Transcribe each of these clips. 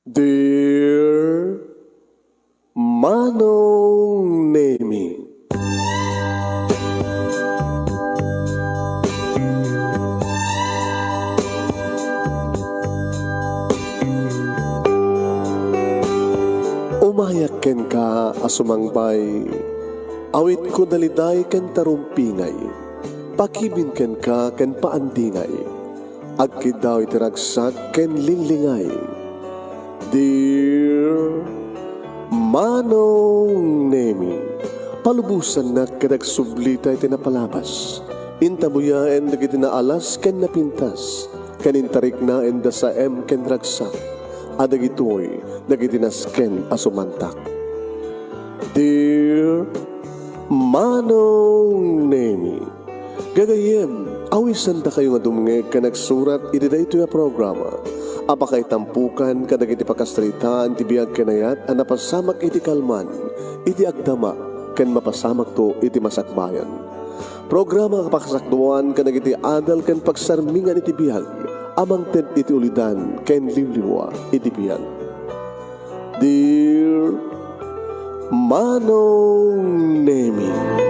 Dear Manong Nemi, umayak ken ka asumangbay, awit ko daliday ken tarumpingay, pakibin ken ka ken paandingay, agkid daw itiragsak ken linglingay. Dear Manong Nemi, palubusan na kadagsublita iti napalabas. Intabuyaen na gitinaalas ken napintas, kanintarik na enda sa ken ragsak, adagitoy nagitinas ken asumantak. Dear Manong Nemi, gagayem, awisan da kayo nga dumngeg ka nagsurat iti daytoy a programa. Apakay tampukan kadag iti pakastrita ti biyag kanayat ang napasamak iti kalman, iti agdama, ken mapasamak to iti masakbayan. Programa kapakasakduan kadag iti adal ken pagsarmingan iti biyag, amang ted iti ulidan ken liwliwa iti biyag. Dear Manong Nemi,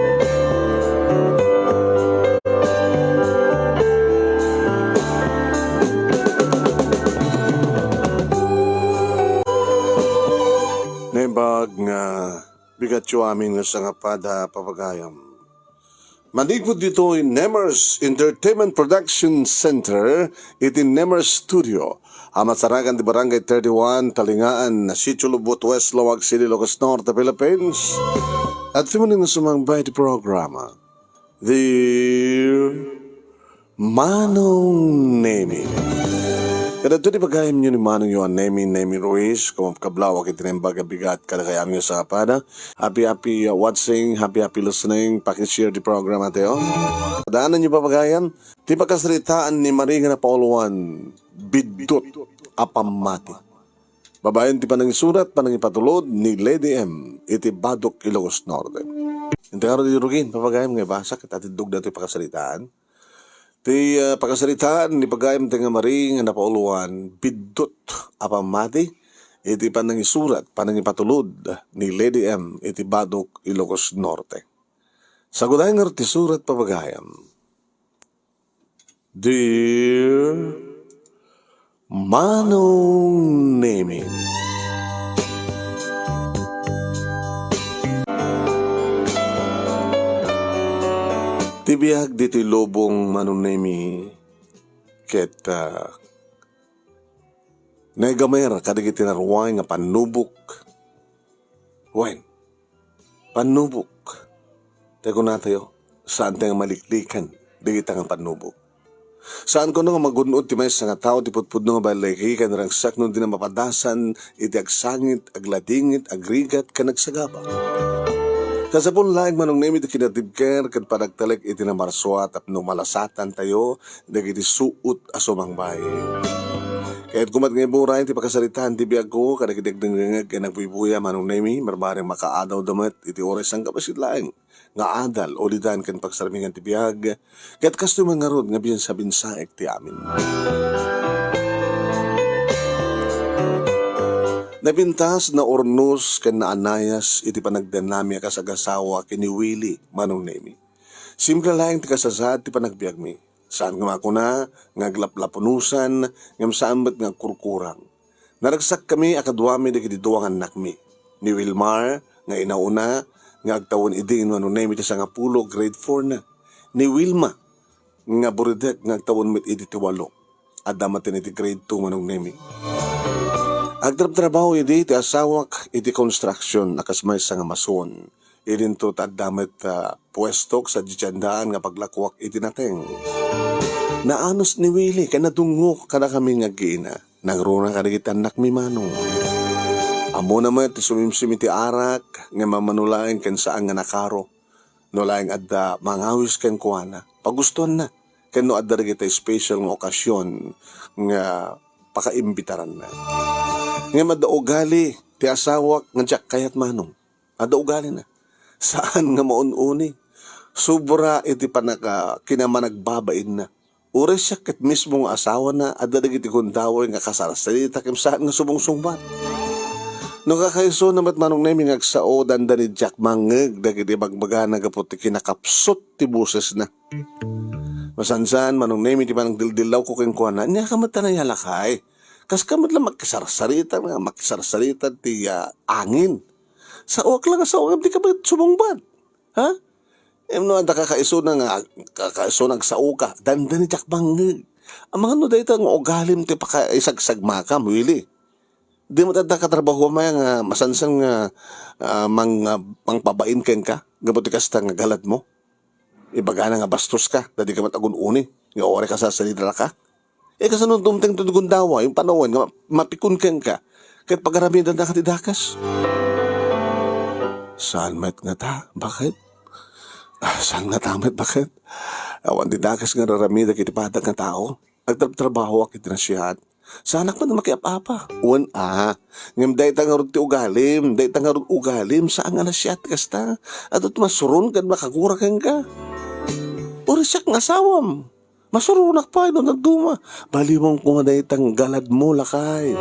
Nembag nga bigat yu amin nga sa nga pada papagayam. Manigpod dito in Nemers Entertainment Production Center iti Nemers Studio. Amasaragan di Barangay 31, Talingaan, Sitio Lubot, West Lawag City, Ilocos Norte, Philippines. At simunin na sumangbay di programa. Dear Manong Nemi. Kada ito di pagayam nyo ni Manong yun, Nemi Ruiz, kung kablawak itinembag bigat kada kayam nyo sa kapada. Happy watching, happy listening, pakishare di program ateo. Daanan nyo papagayan, di pagkasalitaan ni Maringa na Pauluan, bidot apamati. Babayan ti panang isurat, panang ipatulod ni Lady M, iti Badok, Ilocos Norte. Hindi ka rin di rugin, papagayam nga basa, katatidog na ito pagkasalitaan. Ti pagkasalitaan ni pagayam tinga maring na pauluan bidot apamati iti panang isurat panang ipatulod ni Lady M iti Badok, Ilocos Norte. Saguday nga ti surat papagayam. Dear Manong Nemi, tibiyag dito'y lobong Manong Nemi ket nagamer kadig itinarway nga panubok. Wen, panubok. Teko na tayo, saan tayo maliklikan digita nga panubok. Saan ko nga magunod ti may sa nga tao ti putpud nga balay kan rangsak nun din na mapadasan iti agsangit, agladingit, agrigat ka nagsagaba. Kasapon laing Manong Nemi ti kinatibker kat padagtalek iti na marswat at numalasatan tayo dagiti suot asumangbay. Kaya't kumat nga buray ti pagkasalitaan ti biyag ko kadagidagdangangag ka nagbuibuya Manong Nemi marbareng makaadaw damat iti oras ang kapasit laing nga adal o lidan kan pagsarmingan ti biyag kaya't kasto mga rod nga biyan sa binsaek ti amin. Napintas na ornos ken na anayas iti panagdanami kasagasawa kini Willie Manong Nemi. Simple lang ti kasasad ti panagbiag mi. Saan nga makuna nga glaplapunusan ngam saan ba't nga kurkurang. Naragsak kami akadwami dagiti duwang anak mi. Ni Wilmar nga inauna nga agtawon idin Manong Nemi ti sa nga pulo grade 4 na. Ni Wilma nga buridek nga agtawon mit iti tiwalo. Adamatin iti grade 2 Manong Nemi. Agtrab-trabaho iti asawak iti construction nakasmay sa nga mason. Idin to tadamet puestok sa ditsandaan nga paglakwak iti nateng. Naanos ni Willie ka nadungok ka na kami nga gina. Nagruna ka na anak mi Manong. Amo naman ti sumimsim iti arak nga mamanulaing ken saan nga nakaro. Nulaing adda mangawis ken kuana. Pagustuhan na. Ken no adda kita special nga okasyon nga pakaimbitaran na. Nga madaugali, ti asawak nga tiyak kayat Manong. Madaugali na. Saan nga maununi? Sobra iti panaka kinamanagbabain na. Uri siya kat mismong asawa na at dagiti kundawoy nga kasarasalita kim saan nga subong-sumbat. Nung kakaiso namat manong naming agsao danda ni Jack Mangeg dagiti bagbaga na gaputi kinakapsot ti buses na. Masansan manong naming di manang dildilaw ko keng kuana niya kamata na yalakay. Kas kamot lang makisarasarita nga makisarasarita ti angin. Sa uwak lang sa uwak di ka ba sumungbat? Ha? No, anda kakaiso na nga, kakaiso na sa uka, danda ni Jack Mangeg. Ang mga no dahito nga ugalim ti pakaisag-sagmaka, Willie. Di mo tanda katrabaho maya nga masansan nga mangpabain ken ka, gabuti kasta nga galat mo. Ibaga na nga bastos ka, dadi ka matagun-uni, nga ore ka sa salidra ka. Kasi nung tumteng tugundawa, yung panawan nga mapikun ken ka, kahit pagaramidan na katidakas. Saan met nga ta? Bakit? Saan nga tamat? Bakit? Awan di dakas nga raramida kiti padag nga tao. Agtrabaho akit na siya. Sa anak pa na makiap-apa. Uwan ngam dahi tangarod ti ugalim. Dahi tangarod ugalim. Saan nga na siya kasta? At masuron kan makagura kan ka. Uri siya ng asawam. Masurunak pa ino nagduma. Baliwang kumaday tanggalad mo lakay.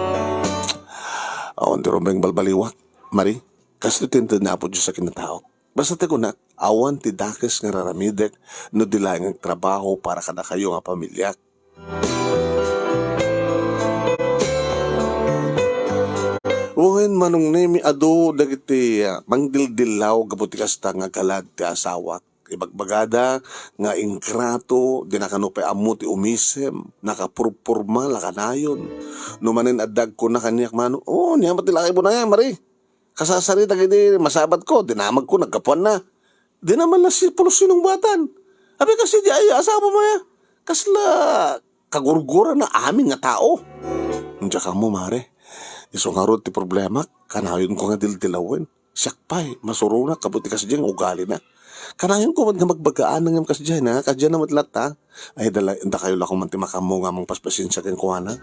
Awan di rombeng balbaliwak. Mari, kasi tintin na po Diyos sa kinatao. Basta te kunak, awan ti dakes nga raramidek no dilang ang trabaho para kada kayo nga pamilya. Uhin manong nemi ado dagiti mangdildilaw gabuti kasta nga galad ti asawak. Ibagbagada nga ingrato dinakanupe amu ti umisem nakapurpurma lakanayon. Numanin adag ko na kanyak mano. Niya matilakay mo na yan, Mari. Kasasarita gini masabat ko, dinamag ko, nagkapuan na. Di naman na si pulos sinungbatan. Abi kasi di ay asawa mo ya. Kasla kagurgura na amin nga tao. Diya ka mo, Mare. Isungarod ti problema, kanayon ko nga dildilawin. Siyakpay, masurunak, kabuti kasi dyan, ugali na. Kanayon ko nga magbagaan ng kasi dyan, ha? Kasi dyan na matlat, ha? Ay, da kayo lang kung mantimakamo nga mong paspasin sa kinkuhanan.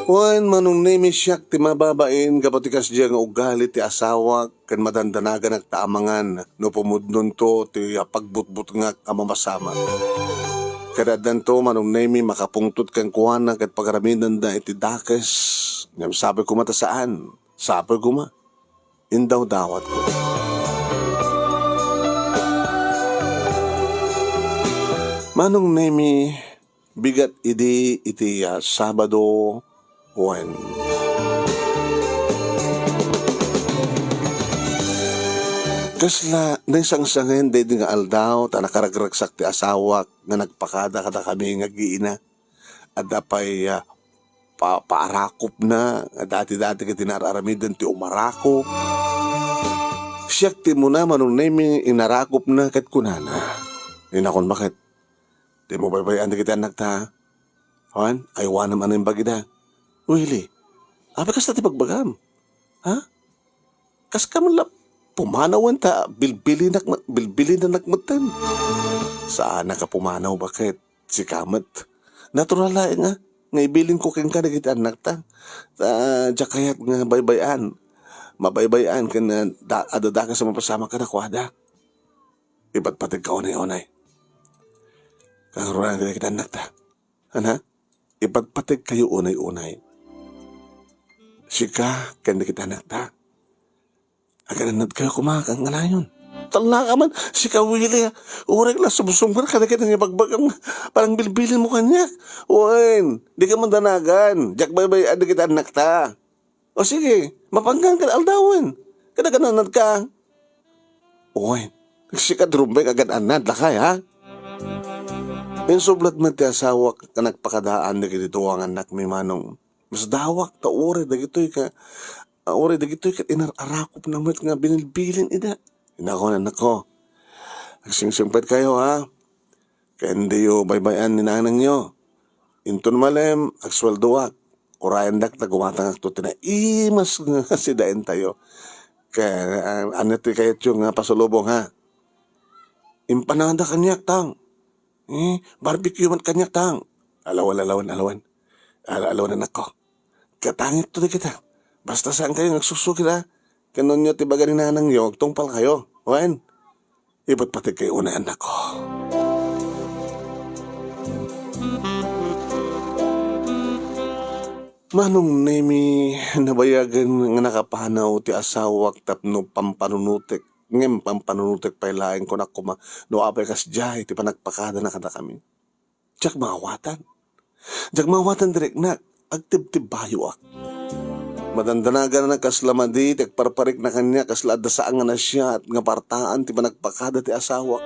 Wan manong nemi siyak ti mababain kapatikas diya nga ugali ti asawa kan madandanagan nagtaamangan no pumudnon to ti pagbutbut nga kamamasama. Kadadan to manong nemi makapungtot kan kuwana kat pagaraminan da iti dakes. Ngam sabi ko mata saan? Sabi ko ma. Indaw dawat ko. Manong nemi bigat iti Sabado when kasla naisang sangin day nga aldaw ta nakaragragsak ti asawa nga nagpakada kada kami nga giina at dapay paarakop na dati-dati ka tinararamidan ti umarakop siyak ti mo na manong naming inarakop na kat kunana inakon bakit di mo baybayan di kita anak ta Juan aywan naman ang bagida Willie, apa kas ti pagbagam? Ha? Kas ka man pumanawan ta, bilbili na nagmatan. Saan ka pumanaw bakit? Si kamat. Natural lang nga, nga ibilin ko keng ka nagit anak ta. Diya kaya't nga baybayan. Mabaybayan ka na adada ka sa mapasama ka na kwada. Iba't patig ka unay-unay. Kakaroon na kita anak ta. Ano? Iba't patig kayo unay-unay. Sika, kanda kita nakta. Agananad kayo kumakang ngalayon. Tala ka man, sika Willie, urag lang sumusumbar ka na kita nga bagbagang parang bilbilin mo kanya. Uwan, di ka man danagan. Jack baybay, ada kita nakta. O sige, mapanggang ka aldawan. Kada gananad ka. Uwan, sika drumbay agad anad, lakay ha. Insublat man ti asawa ka nagpakadaan na kinito ang anak mi manong. Mas dawak ta ore dagitoy ka inarakop na met nga binilbilin ida. Inako na nako. Nagsingsimpet kayo ha. Kaya hindi yo baybayan ni nanang nyo. Inton malem agsweldoak. Orayan dak na gumatang akto tina imas nga si daen tayo. Kaya anati kayat yung pasulubong ha. Impanada kanyak tang. Barbecue man kanyak tang. Alawan na nako. Katangit to di kita. Basta saan kayo nagsusukit ha. Kanon nyo tibaga ni nanang nyo, tungpal kayo. Wan, iba't pati kayo una anak ko. Manong nemi nabayagan nga nakapanaw ti asawak tapno pampanunutek. Ngem pampanunutek pa ilaing ko na kuma no apay kas jay ti panagpakada na kada kami. Diyak maawatan. Diyak maawatan direk na agtib-tibayo ak. Madandanaga na kaslamadi ti parparik na kanya kaslada saan nga na siya at nga partaan ti panagpakada ti asawak.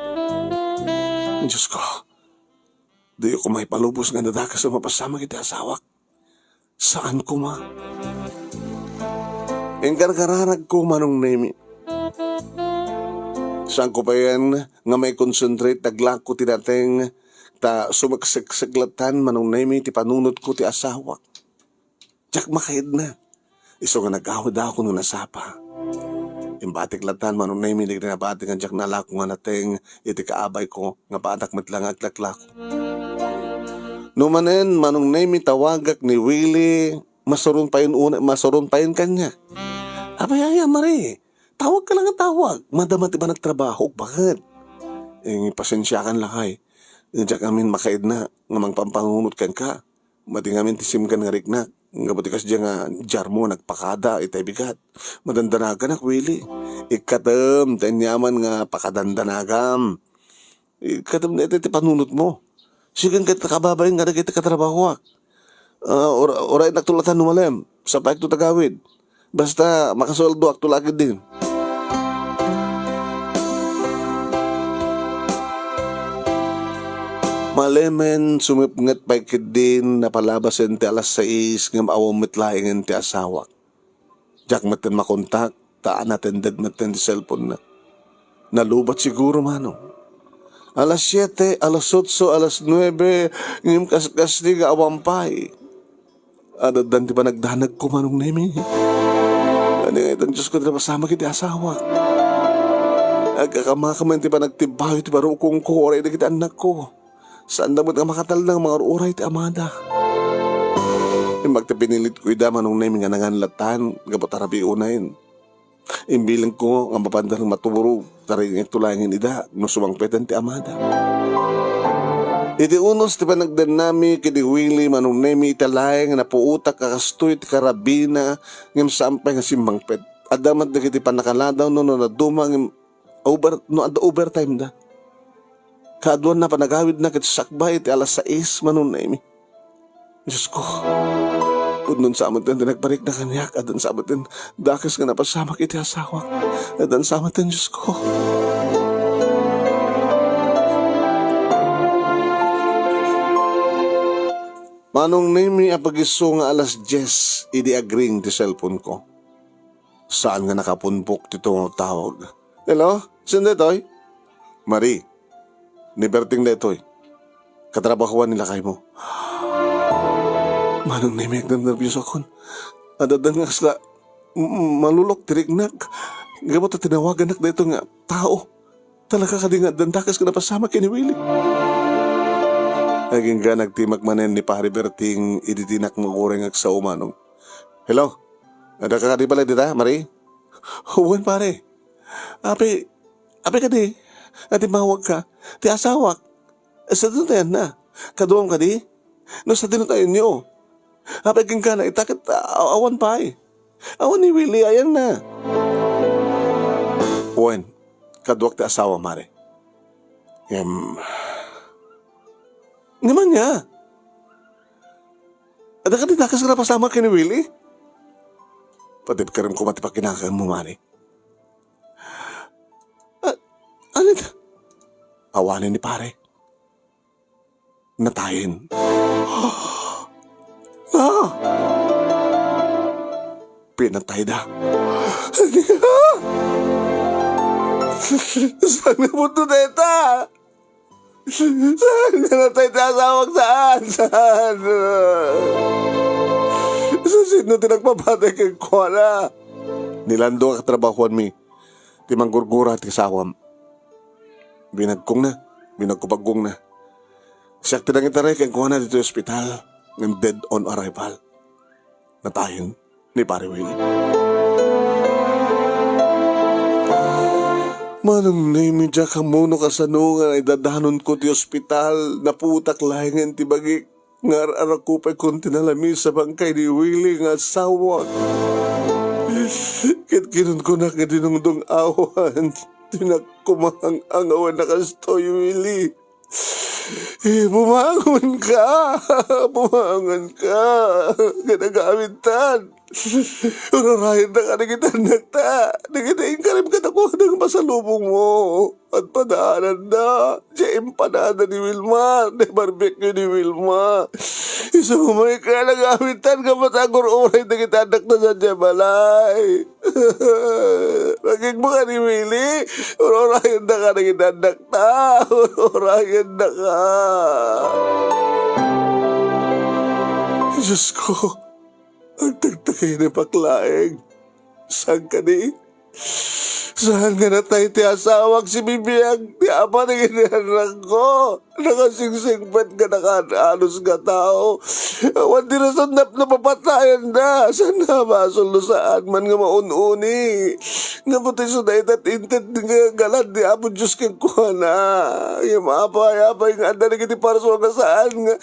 Diyos ko, di ko may palubos nga nadakas sa mapasama kiti asawak. Saan ko ma? Engkarkararag ko manong nemi. Saan ko pa yan nga may concentrate naglako ti dating ta sumagsagsaglatan manong nemi ti panunod ko ti asawa. Diyak makaid na. Iso nga nag-awad ako nung nasapa. Imbatik latan manong nemi di nabati nga diyak nalako nga nating iti kaabay ko nga patak matlang aglaklako. Numanen manong nemi tawagak ni Willie masurun pa yun kanya. Abay Mari, tawag ka lang ang tawag. Madama ti ba nagtrabaho? Bakit? Pasensyakan lang ay. Diyak amin makaid na nga mangpampangunot kan ka. Mati ngamin tisim kan nga riknak. Nga butikas diya nga jar mo nagpakada itay bigat. Madandanagan ak Willie. Ikatem tanyaman nga pakadandanagam. Ikatem na iti panunot mo. Sige ka kababay nga nagkita katrabaho ak. Oray nagtulatan numalem. Sa paik to tagawid. Basta makasweldo ak tulagid din. Malemen sumipngat paikid din na palabasin ti alas 6 ngam awam mitlaingen ti asawa. Diyak matin makontak, taan natin dead matin ti cellphone na. Nalubat siguro manong. Alas 7, alas 8, alas 9, ngim kaskas-kasdi nga awampay. Adadan di ba nagdanag ko manong nemi? Ano nga itong Diyos ko na pasama kiti asawa. Agkakamakaman ti ba nagtibayo ti baro kong ko, oray na kita anak ko. Saan damot nga makatal ng mga oray ti amada. Magtapinilit ko ida manong nemi nga nanganlatan, gapatarabi unayin. Imbilang ko ang mapandang maturo, taring itulangin ida, no sumangpetan ti amada. Iti unos ti panagdanami kiti Willie manong nemi italay nga napuutak kakastoy ti karabina ngem sampay nga simbangpet. Adamat na kiti panakaladaw no naduma ngem overtime da. Kaadwan na panagawid na kiti sakbay ti alas 6 manong nemi. Diyos ko, Udnon sa amatin din nagparik na kanyak, adan sa amatin dakas nga napasama kiti asawak, adan sa amatin Diyos ko. Manong nemi apagiso nga alas 10, idi agring ti cellphone ko. Saan nga nakapunpok ti tawag? Hello? Saan detoy? Marie, ni Berting detoy. Katrabahuan nila kay mo. Manong nemi agdan-nervyos akon. Adadan nga sila malulok tirignak. Gamot at tinawagan nak dito nga tao. Talaga ka di nga dandakas ka napasama kini Willie. Naging ka nagtimag manen ni Pari Berting iditinak mo kureng sa umanong. Hello? Ada ka di pala dita, Marie? Huwan pare. Ape ka di. Ati mawag ka. Ti asawak. Sa doon tayo na. Kaduam ka di. No sa doon tayo niyo. Ape ka na itakit awan pa eh. Awan ni Willie, ayan na. Huwan. Kaduak ti asawa, Mare. Naman niya. Ada ka di dakas ka na pasama kini Willie? Patip ka rin kumatipak kinakang mo, Mare. Ano na? Awanin ni pare. Natayin. Pinatay na. Saan na po ito, Teta? Saan na natay na asawag saan? Saan? Sa sino tinagpabatay kang kuwala? Nilando ka katrabahuan mi. Timang gurgura at kasawam. Binagkong na. Binagkupagkong na. Siyak tinang itaray kang kuwala dito sa ospital. Ng dead on arrival. Natayin ni Pare Willie. Manong name dya ka mono kasanungan ay dadanon ko ti ospital. Naputak lahingan ti bagik. Ngar-ara ko pa'y kung tinalami sa bangkay ni Willie nga asawa. Kit kinun ko na kadinungdong awan. Tinakumahang angawan na kastoy, Willie. Bumangon ka! Bumangon ka! Ganagamintan! Urarayan na ka na kita nagta! Nagitayin ka rin katakuha ng masalubong mo! At padaanan na! Siya empanada ni Wilma! Di barbecue ni Wilma! Isumay ka nagamintan ka matagor oray na kita anak na sa Jabalay! Maging mo ka ni Willie! Urarayan na ka na kita anak na! Urarayan na ka! Diyos ko! Ang tagtagay na paklaeng. Saan ka ni? Saan ka na tayo ti asawag si Bibiyang? Ti ama na ginanak ko. Nakasingsingpet ka na kananos ka tao. Awan di na sandap na papatayan na. Saan na masolo saan man nga maununi. Nga puti sunay at intet nga galan di apo Diyos kang kuha na. Yung apay-apay nga anda na kiti para nga saan nga.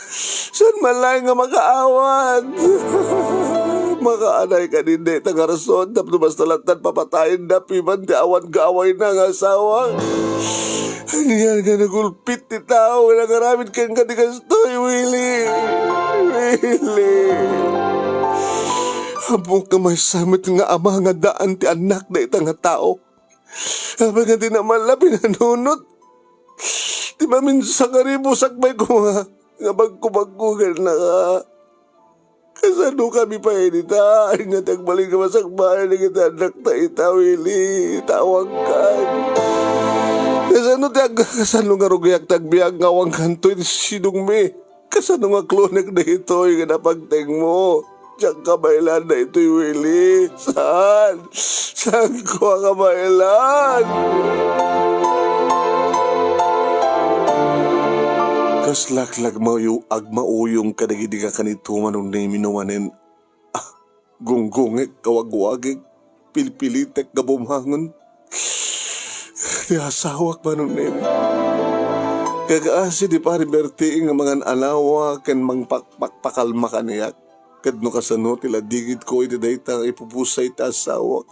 Saan man lang nga makaawan. Makaanay ka din de tagarason tapos bastalatan papatayin na piman di awan gaaway na nga asawa. Ano yan ka nagulpit ni tao nagaramit kang kanigastoy, Willie. Willie. Habang kamay samit nga ama nga daan ti anak na itang nga tao. Habang nga di naman labi nanunot. Di ba minsan nga rin musakbay ko nga bagkubagugan na ka. Kasano kami pa inita? Nga tagbalik ka masakbayan na kita anak na ita, Willie. Tawag ka. Kasano nga rugiyak tagbiyak ngawang kanto iti sinungmi. Kasano nga klonek na ito yung napagteng mo. Diyan kabaylan na ito, Willie. Saan? Saan ko ang kabaylan? Kaslaklag agmauyong kadagidi ka kanito manong na minuwanin. Gunggungik, kawagwagik, pilpilitek, gabumhangon. Di asawak manong na kagaasi di pari bertiing ang mga alawa ken mang pakalma kaniyak. Kadno kasano tila digit ko iti dayta ipupusay ta asawak.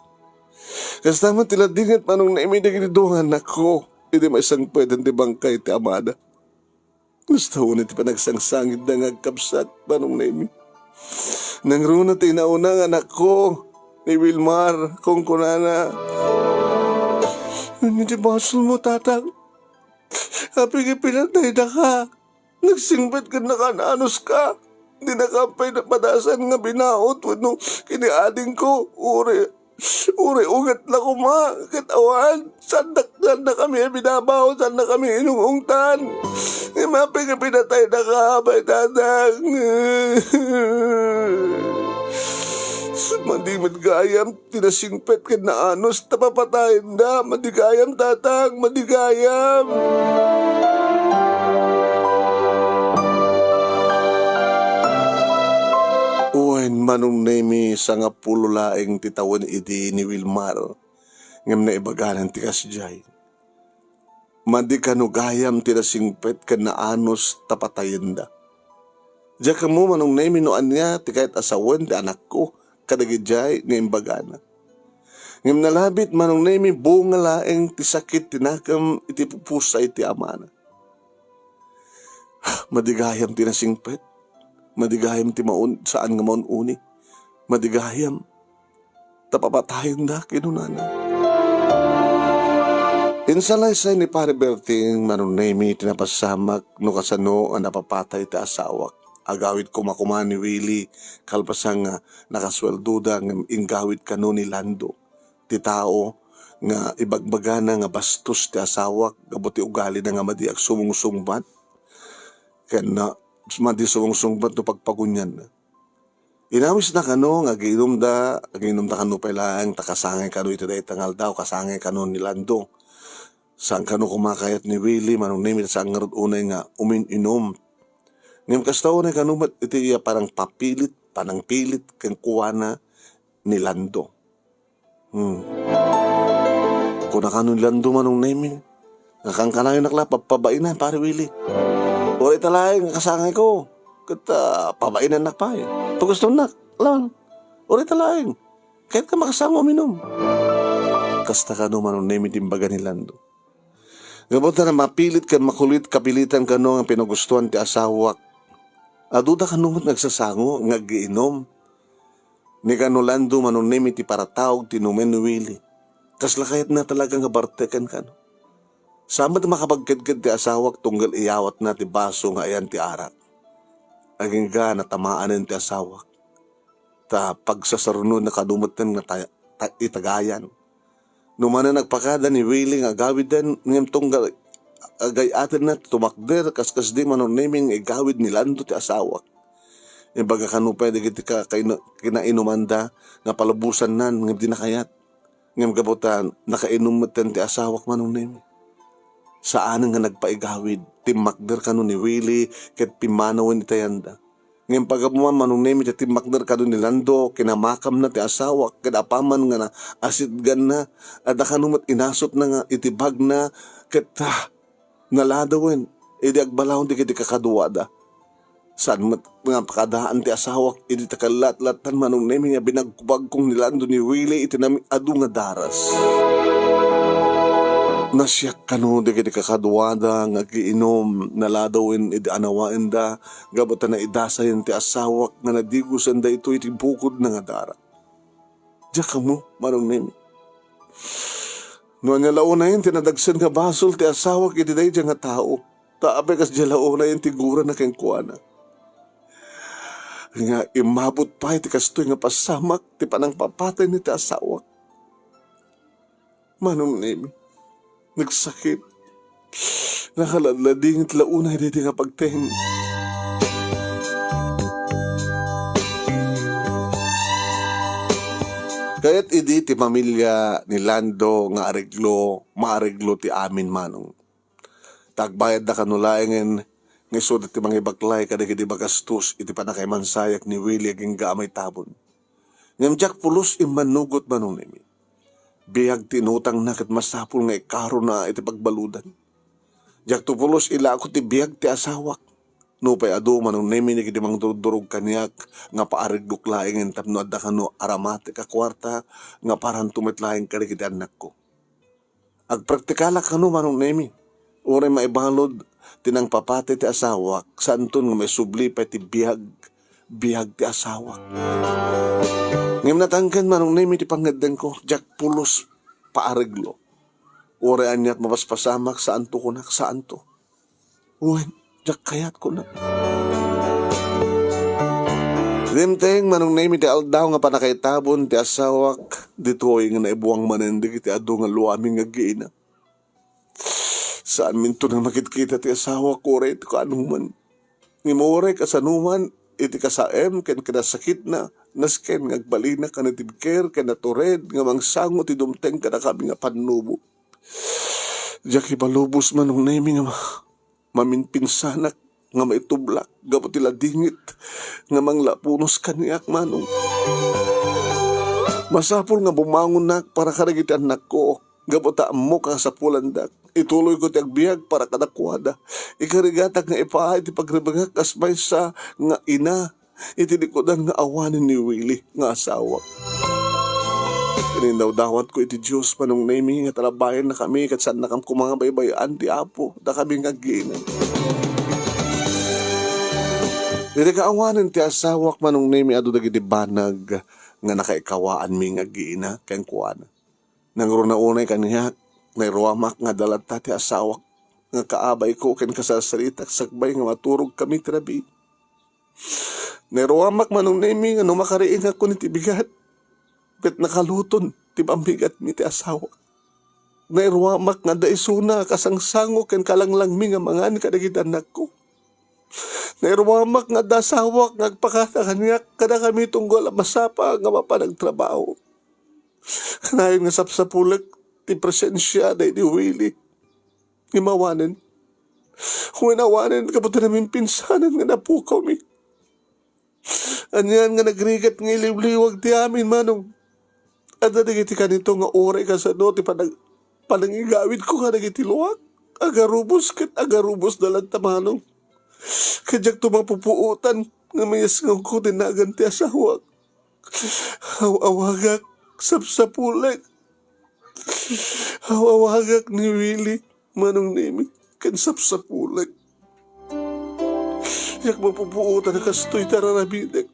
Kastaman tila digit manong na imidagidungan ako. Iti maisang pwedeng di bangkay ti amada. Gusto ko na ti panagsangsangit na ngagkapsat manong na imi. Nang runa ti naunang anak ko ni Wilmar kung kunana. Hindi basol mo tatang. Kapag ipinatay na ka, nagsingbat ka na kananos ka. Hindi nakampay na padasan nga binaot. Wano, kiniading ko, uri ugat na kuma, katawan. Sandak na kami binabaw, saan na kami inungungtan. Kapag ipinatay na ka, bay tatang. Madigayam, tinasingpet ka na anos, tapapatayin na. Madigayam, tatang, madigayam. Uwain manong nemi sa nga pulo laing titawan idi ni Wilmar. Ngam na ibaganan ti kasjay. Madikanugayam tinasingpet ka na anos, tapatayin na. Diya ka mo manong nemi noan niya, ti kahit asawan ti anak ko. Kadagidjay nga imbagana. Ngam nalabit manong nemi bunga laeng ti sakit tinakam iti pupusay ti amana. Madigayam ti nasingpet. Madigayam ti maun saan nga maununi. Madigayam tapapatayon na kinunana. Insalaysay ni Pare Berting manong nemi tinapasamak no kasano ang napapatay ti asawak. Agawit kumakuma ni Willie, kalpasang nakaswelduda ng ingawit kano ni Lando. Ti tao nga ibagbagana nga bastos ti asawak, gabuti ugali na nga madiak sumungsungbat. Kaya na madi sumungsungbat no pagpagunyan na. Inawis na kano, aginom da kano pala ang takasangay kano ito dahi tangal daw, kasangay kano ni Lando. Saan kano kumakayat ni Willie, manong name sa ang unay nga umin-inom. Ngayon kastaw na kanumat iti parang panang pilit kang kuwana ni Lando. Kung nakano ni Lando manong namin, nakangkanayo nakla, papabainan, pare Willie. Uri talay, kasangay ko. Kata pabainan na pa eh. Pag gusto na, lang. Uri talaing. Kahit ka makasama uminom. Kasta ka no manong name itimbaga ni Lando. Gabot na mapilit ka makulit kapilitan ka no ang pinagustuhan ti asawak. Aduda ka numot nagsasango, ngagiinom. Ni Lando manong name iti paratawag tinumen ni Willie. Kasla kahit na talaga nga bartekan ka no. Samad makapagkadkad ti asawak tunggal iyawat na ti baso nga ayan ti arak. Aging ga na tamaanan ti asawak. Ta pagsasarunod na kadumutan nga itagayan. Numana nagpakada ni Willie nga gawid den ngem tunggal agayaten na tumakder kaskas di manon naming igawid ni Lando ti asawak. Imbaga kanu pwede giti ka kinainumanda nga palabusan nan ngem di nakayat. Ngem gabutan nakainumetan ti asawak manon name. Saan nga nagpaigawid timakder kanu ni Willie ket pimanawen itayanda. Ngem pagabuman manong name ti timakder kanu ni Lando kinamakam na ti asawak ket apaman nga na asidgan na adda kanumet inasot na nga itibag na ket naladawen idi agbalawon ti kiti kakaduwada. Saan mat nga pakadaan ti asawak idi takalat-latan manong name nga binagkubag kong ni Lando ni Willie iti nami adu nga daras. Nasyak kanu di kiti kakaduwada nga giinom naladawin idi anawain da gabatan na idasayan ti asawak nga nadigusan da ito iti bukod na nga dara. Diya ka mo manong name. Noon nga launa yun tinadagsan nga basol ti asawak iti day diya nga tao. Taabe kas diya launa yun tigura na keng kuwana. Nga imabot pa iti kastoy nga pasamak ti panang papatay ni ti asawak. Manong name. Nagsakit. Nakaladlading at launay dito nga pagteng. Kaya't idi ti pamilya ni Lando nga maareglo ti amin manong. Tagbayad na kanulayangan nga iso ti mga ibaklay kadagiti bagastos iti panakay mansayak ni Willie aging gaamay tabon. Ngam jak pulos imanugot manong nimi. Biyag tinutang na kat masapul nga ikaro na iti pagbaludan. Jak tupulos ila ako ti biyag ti asawak. No pay adu manong nemi ni kiti mang durug kanyak nga paarigduk laing en tapno adda kano aramate ka kwarta nga parang tumitlaing kadi kiti anak ko. Agpraktikala kano manong nemi. Ure maibalod tinang papate ti asawak santon nga may subli pa ti biyag ti asawak. Ngem natangkan manong nemi ti pangadden ko, jak pulos paariglo. Ore anyat mapaspasamak saan to kunak, saan to. Uwen, jak kayat ko na. Rimteng manong nemi ti aldaw nga panakaitabon ti asawak, ditoy nga naibuang manendig ti adu nga luaming nga giina. Saan minto na makikita ti asawak ko rin iti kaanuman. Ngimore kasanuman, iti kasaem ken kinasakit na, nasken ngagbalina ka na tibker, ka na tured, nga mangsango ti dumteng ka na kami nga panubo. Diyak ibalubos manong nemi nga maminpinsanak, nga maitublak, gabo tila dingit, nga manglapunos kaniyak manong. Masapul nga bumangon nak para karagiti anak ko, gabo taam mo ka sa pulandak. Ituloy ko ti agbiag para kadakwada. Ikarigatak nga ipahay ti pagribagak asmay sa nga ina. Itinikodan nga awanin ni Willie nga asawa. Kinindawdawat ko iti Diyos manong nemi nga talabayan na kami kat saan na kam kumanga baybayan ti Apo da kami nga ginan. Dili ka awanin ti asawak manong nemi adu dagiti banag nga nakaikawaan mi nga giina ken kuana. Nang unay kaniya nairuamak nga dalata ti asawak nga kaabay ko ken kasasalitak sakbay nga maturog kami trabi. Nairuamak manong nemi nga numakariin ako ni tibigat ket nakaluton ti pambigat mi ti asawa. Nairuamak nga daisuna kasangsango ken kalanglang mi nga mangan kadagiti anak ko. Nairuamak nga dasawak nga agpakata kanyak kada kami tunggal masapa nga mapanagtrabaho. Kanayon nga sapsapulag ti presensya day ni Willie. Imawanan. Huwinawanan kabuta namin pinsanan nga napukaw mi. Anyan nga nagrigat nga iliwliwag ti amin manong. At nadagiti ka nito nga ore ka sa no ti panangigawid ko nga nagiti luwag. Agarubos kat agarubos dalang tamanong. Kajak tumapupuutan nga mayas nga ko tinagan ti asawa. Awagak sapsapulag. Awagak ni Willie manong nimi kan sapsapulag. Yak mapupuutan na kastoy tararabidag.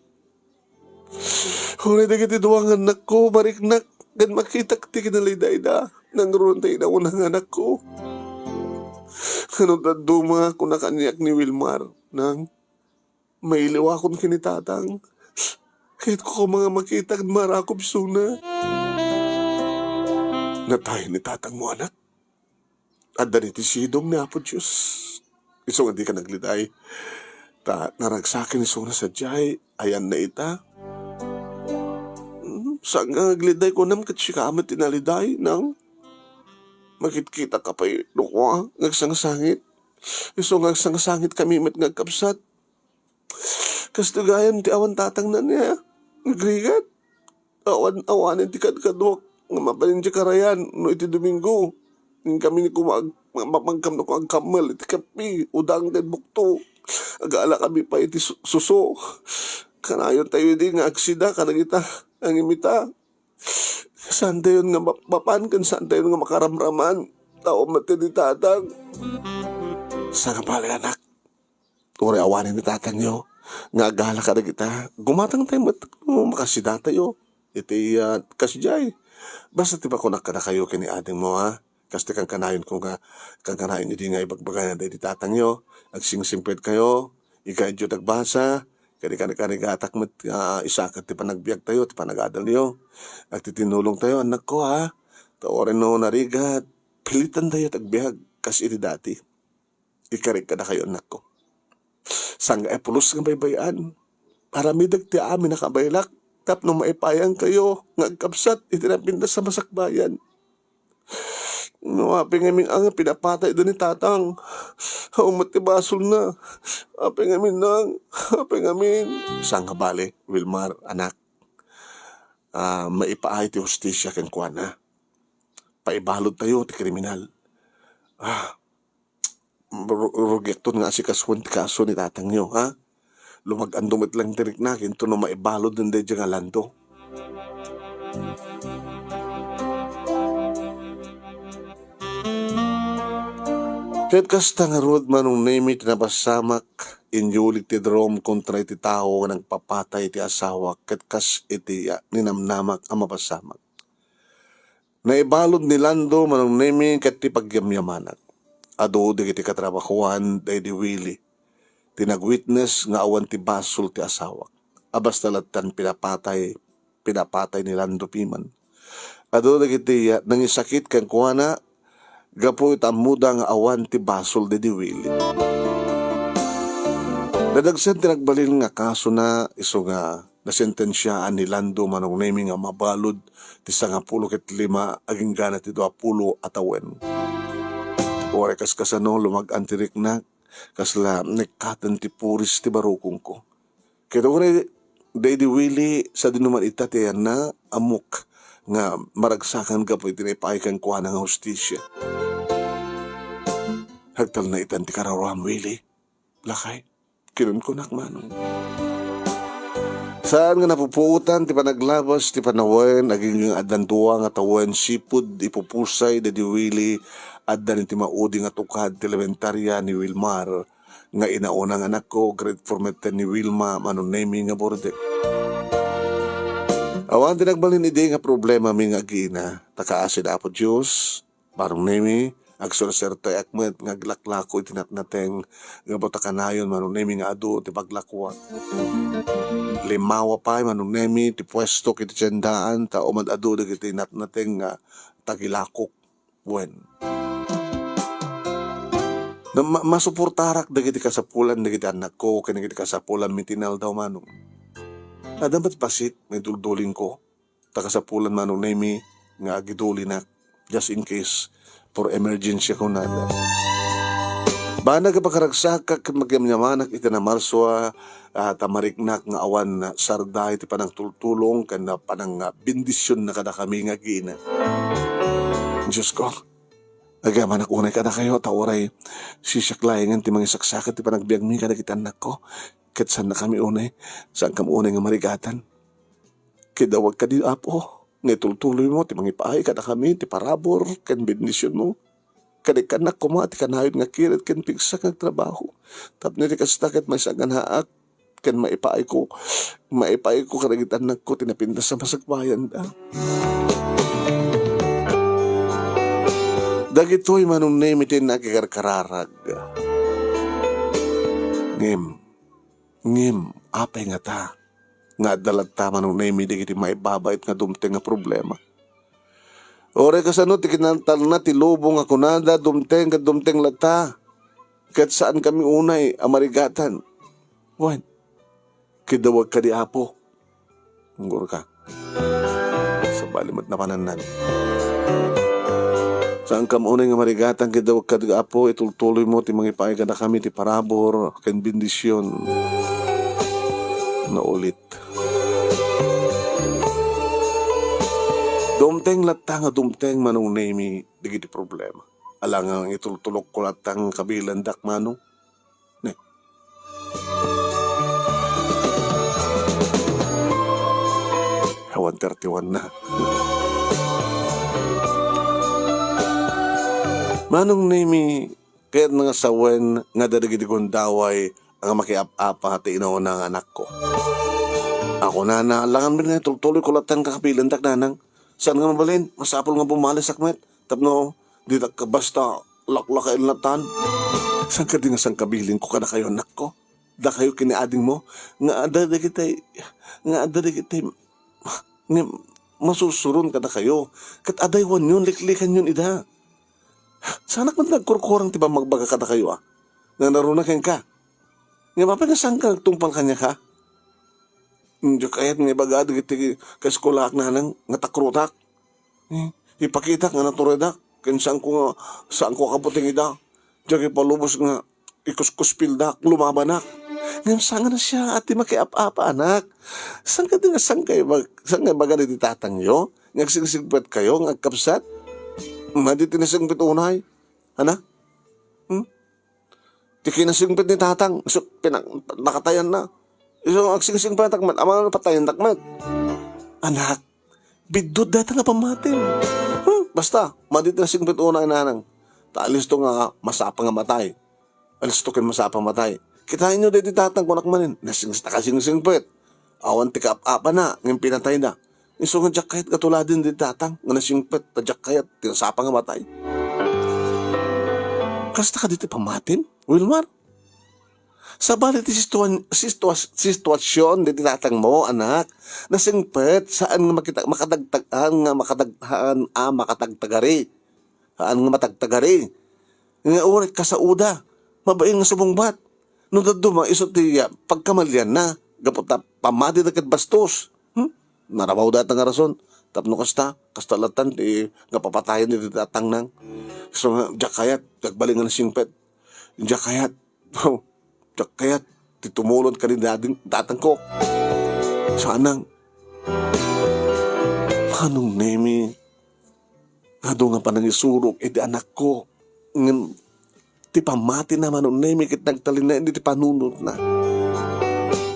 Hulay na kitiduang anak ko, mariknak, gan makitak ti kinaliday da, nang runtay na unang anak ko. Ano daduma ko na kanyak ni Wilmar, nang mailiwa akong kinitatang. Kahit ko mga makitag marakob suna. Natay ni tatang mo anak. At daniti sidong ni Apo Diyos. Iso nga di ka nagliday. Naragsakin ni suna sa jay, ayan na ita. Saan nga nagliday ko nam katsikamat tinaliday nang makikita ka pa'y lukwa, ngagsang-sangit. Iso ngagsang-sangit kami met ngagkapsat. Kastugayan ti awan tatang na niya. Nagrigat. Awanin ti kadkadwak. Nga mabalin ti karayan. No iti Domingo. Ng kami ni kumag. Mapangkam na ko ang kamal. Iti kapi. Udang kan bukto. Agala kami pa iti suso. Kanayon tayo din nga aksida. Kanagita. Ang imita. Saan tayo nga mapan. Saan tayo nga makaramraman. Tao mati ni tatang. Sa nga pala anak. Uri awanin ni tatang nyo. Nga agala ka na kita. Gumatang tayo makasida tayo. Iti kasijay. Basta tiba ko nakada kayo kini ading mo ha. Kasi kang kanayon ko nga. Kang kanayon hindi nga ibagbagay na tayo di tatang nyo. Agsing-simpet kayo. Ikaidyo tagbasa. Kani-kani-gatak met isakat ti panagbiag tayo. Ti panagadal nyo. Agtitinulong tayo. Anak ko ha. Taorin no narigat. Pilitan tayo tagbiag. Kasi iti dati. Ikarig ka na kayo anak ko. Sangga pulos ng baybayan. Para midag ti amin nakabaylak. Tap nung maipayang kayo. Ngagkapsat itinapintas sa masakbayan. Aping aming ang pinapatay doon ni tatang. Umatibasol na. Aping amin nang. Aping amin. Sangga bale, Wilmar, anak. Maipaay ti hustisya ken kuana. Paibalod tayo ti kriminal. Rugekton nga si kaswan ti kaso ni tatang nyo, ha? Lumag-andumit lang tirik na, kinto na maibalod ng dedya nga lando. Kahit kasta nga road manong name tinapasamak, inyulig ti drum kontra iti tao nga nagpapatay ti asawa, kahit kas iti ninamnamak ang mapasamak. Naibalod ni lando manong name kat ti pagyamyamanak. Ado di kiti katrabakuan day di Willie. Tinag-witness nga awan ti basol ti asawa. Abas talatan pinapatay ni Lando Piman. Ado di kiti nangisakit kang kuwana, gapo itamuda nga awan ti basol di Willie. Dadagsan tinagbalin nga kaso na iso nga nasentensyaan ni Lando manong name nga mabalod ti 15 aging gana ti 20 atawen. Ore kas-kasano lumag-antirik na kasla nekatan ti puris ti barukong ko. Kaya ore Daddy Willie sa dinuman ita ti na amok nga maragsakan ka po itinipay kang kuha ng hustisya. Hagtal na itan ti kararam Willie. Lakay, kinun ko nakmanong. Saan nga napuputan ti panaglabas ti panawen aging adantuwa nga tawen sipud ipupusay Daddy Willie addan ti maudi nga tukad ti elementarya ni Wilmar nga inaunang anak ko grade 4 ni Wilma manunemi nga borde. Awan din nagbalin ide nga problema mi nga gina takaasid Apo Diyos parang nemi agsurserto akmet nga glaklako itinatnateng nga botakanayon manunemi nga adu ti paglakwat. Limawa pa manunemi ti pwesto kiti tiyendaan ta umad adu dagiti natnateng nga tagilakok wen. Na masuportarak dagiti kasapulan dagiti anak ko ken dagiti kasapulan mitinal daw manong. Dapat pasit may dulduling ko ta kasapulan manong nemi nga agiduli na just in case for emergency ko nada. Bana ka pakaragsak ket magyamyamanak iti na Marswa tamariknak nga awan na sarday ti panang tultulong ken panang bendisyon na kada kami nga gina. Diyos ko, Agaman ak unay kada kayo, tawaray sisyaklayangan ti mga saksakat ti panagbiag mi kada kita anak ko. Ket saan na kami unay, saan kam unay nga marigatan. Kidawag ka di apo, nitultuloy mo, ti mga ipahay kada kami, ti parabor, ken bendisyon mo. Kada kanak ko mga ti kanayod nga kirit, ken pigsa nga trabaho. Tapos niti kastakit may sagan haak, ken maipaay ko kada kita anak ko, tinapintas sa masagbayan da. Dagitoy manong nemitin na kikarkararag. Ngem, apay nga ta. Nga dalag ta manong nemidi kiti maibabait nga dumteng nga problema. Ore kasano ti kinantal na ti lubong nga kunada dumteng lata. Kat saan kami unay amarigatan. Wan, kidawag ka di apo. Ngur ka. Sa balimot na pananan. Saan kam unay nga marigatan kidawag ka di apo, itultuloy mo ti mga ipaay ka na kami ti parabor, ken bendisyon. Na ulit. Dumteng latang nga dumteng manong nemi digiti problema. Alangang itultulok ko latang kabilan dak manong. Ne. Hawan 31 na. Manong nemi kaya't nga sawen nga dadagiti kong daway ang makiap-apa ti inaw ng anak ko. Ako na alangan mo na tultuloy ko latang kakabilan dak nanang. Saan nga mabalin? Masapol nga bumalis sakmet. Tapno, di ka basta laklaka ilnatan. Saan ka di nga sang kabilin ko kada kayo anak ko? Da kayo kiniading mo? Nga ada kitay masusurun kada kayo. Kat adaywan yun, liklikan yun ida. Sana kung nagkurkurang tiba magbaga kada kayo nga narunakin ka. Nga mapanasang ka tungpal kanya ka? Hindi kaya't nga bagado kiti kaskulak na nang nga takrutak. Ipakita nga naturedak. Saan ko kaputing ida. Diyan palubos nga ikuskuspildak, lumabanak. Ngayon saan na siya at di makiap-apa anak. Saan ka din nga saan bagado di tatangyo? Ngagsigsigpet kayo, ngagkapsat? Maditinasingpit unay. Ana? Tikinasingpit ni tatang. So, nakatayan na. So, agsigasing pa takmat. Amang patayan takmat. Anak, bidod data na pamatin. Basta, maditinasingpit unay nanang. Taalis to nga masapang nga matay. Alis to kin masapang matay. Kitain nyo dito tatang kunak manin. Nakasingpit. Awan tika-apa na. Ngayon pinatay na. Iso nga jak kahit katuladin di tatang, nga nasingpet, tadyak kayat, tinasapa nga matay. Kasta ka dito pamatin, Wilmar? Sa balit sitwasyon di tatang mo, anak, nasingpet, saan nga makatagtagari. Saan nga matagtagari. Nga ulit ka sa uda, mabaing nga sumungbat. Nung daduma, isot di pagkamalyan na, gapot na pamati na bastos. Narabaw data nga rason. Tapno kasta latan, nga papatayan ni tatang nang. So nga, jak kayat, jagbalik nga na singpet. Jak kayat, titumulod ka ni datang ko. So anang, manong nemi, nga nga pa nang isurok, di anak ko. Ti pamati na manong nemi, kit nagtalin na, hindi ti panunod na.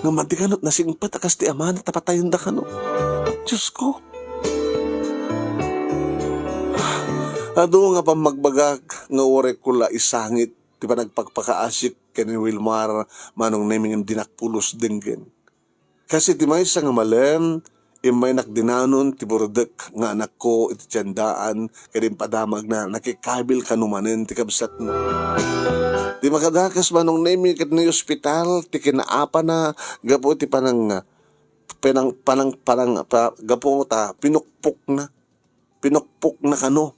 Nga matikanot na singpet, akas ti amana, tapatayin da ka no. Diyos ko. Ado nga pa magbagag, nga orek ko la isangit, di ba nagpagpakaasik kani Wilmar, manong naming dinakpulos dinggen. Kasi ti may nga malen, may nakdinanon, ti burdek, nga anak ko, iti tiyandaan, kadim padamag na, nakikabil kanumanin, ti kabsat na. Di makadakas manong naming kat na ospital, ti kinaapa na, gapo ti panang gapo ta, pinukpok na kano.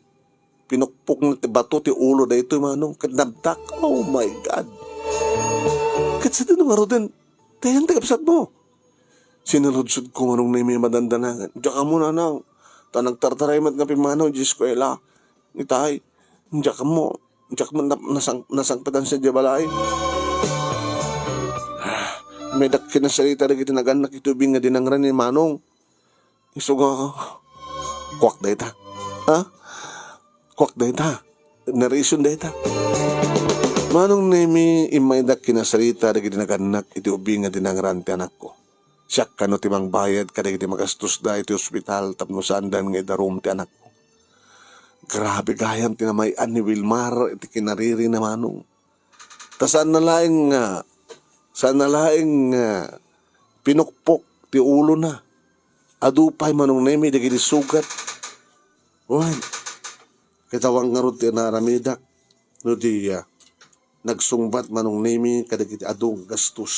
Pinukpok na ti bato ti ulo da ito manong kadnabdak. Oh my God. Katsa din nga din, tayan tagapsat mo. Sinaludsod ko manong na may madandanangan. Diyan ka muna nang, tanagtartaray mat nga pimanaw, Diyos ko ela. Itay, diyan ka mo nasangpatan sa jabalay. May kinasalita na kita naganak itubing nga dinangran ni manong. Isuga ka. Kwak da ita. Ha? Kwak da ita. narration data. Manong nemi imaydak kinasarita dagiti naganak iti ubing nga dinangran ti anak ko. Siyak kano timang bayad kadagiti magastos da iti ospital tapno sandan nga idarum ti anak ko. Grabe gayam tinamayan ni Wilmar iti kinariri na manong. Ta saan na laing pinukpok ti ulo na. Adupay manong nemi dagiti sugat. Wan, kitawang nga ron ti naramidak. No di nagsungbat manong nemi kadagiti adong gastos.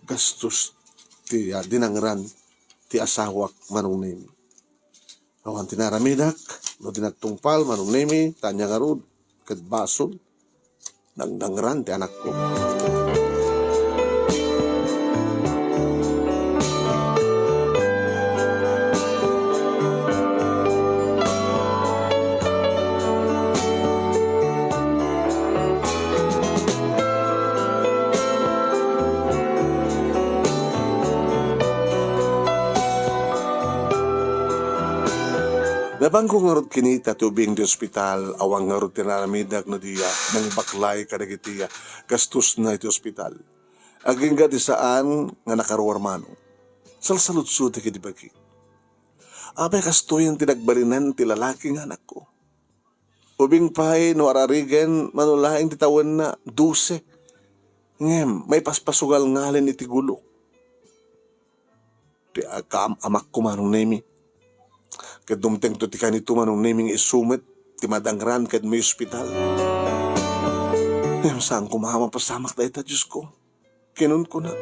Gastos ti dinangran ti asawak manong nemi. Awan tinaramidak, no di nagtungpal manong nemi, tanya nga ron, kadbasol, nagdangran ti anak ko. Nabangko nga rod kinita tubing di ospital, awang nga rod tinaramidag no diya, nang baklay kadagitiya, gastos na iti ospital. Aging gati saan nga nakaruar mano. Salsaludsud ti bagi. Abay kastoyan tinagbalinan ti lalaking anak ko. Ubing pay no ararigen manulaing titawan na 12. Ngem, may paspasugal ngalin iti gulo. Ti amak ko manong nemi. Kad dumteng to ti kanito manong naming isumit, ti madangran kad may ospital. Ngayon saan ko mapasamak na ita, Diyos ko? Kinun ko na.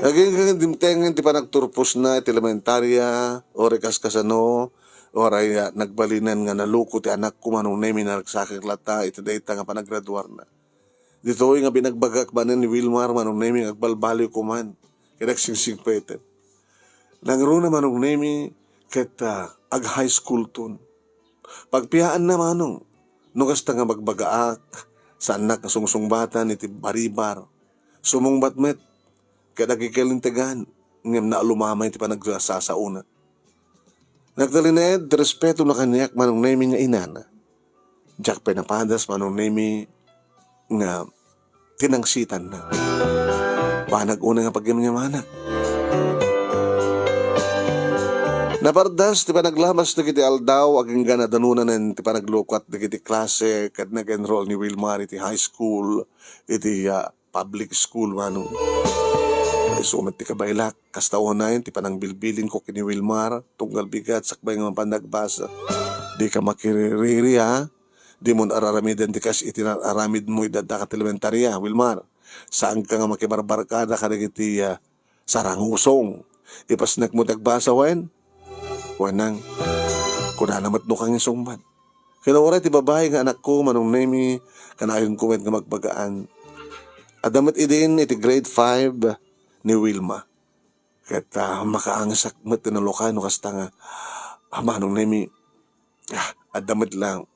Naging dimtengan ti panagturpos na iti elementarya, o rekas-kasano, o raya nagbalinan nga naluko ti anak ko manong naming na nagsakik lata, iti dayta nga panagraduar na. Dito nga binagbagak manin ni Wilmar manong naming agbalbaliw ko man, kinaksingsing pwete. Nangro na manong naming kita ag high school tun. Pagpiyaan na manong, nugas nga magbagaak, sa anak na sungsungbatan iti baribar, sumungbat met, kada kikilintagan, ngem na lumamay iti panagsasauna. Nagdalined, respeto na kaniyak manong nemi nga inana. Jack penapadas manong nemi nga tinangsitan na. Banag una nga pagyamanak. Napardas, ti panaglamas na kiti aldaw, aging gana danunan ti panaglukat na kiti klase, kad nag-enroll ni Wilmar iti high school, iti public school, manong. Ay sumat ti kabaylak, kastawan na yun, ti panangbilbilin ko kini Wilmar, tunggal bigat, sakbay nga panagbasa. Di ka makiriri, ha? Di mo araramidan ti kas itinaramid mo idada ka elementarya, Wilmar. Saan ka nga makibarbarkada ka na kiti sarangusong. Ipasnak mo tagbasa, wen? Wanang, kunanamat no kang isungman. Kinawara ti babae nga anak ko, manong nemi, kanayon ko nga magbagaan. Adamat idin iti grade 5 ni Wilma. Kaya makaangsak mo tinalokan no kasta nga, manong nemi, adamat lang,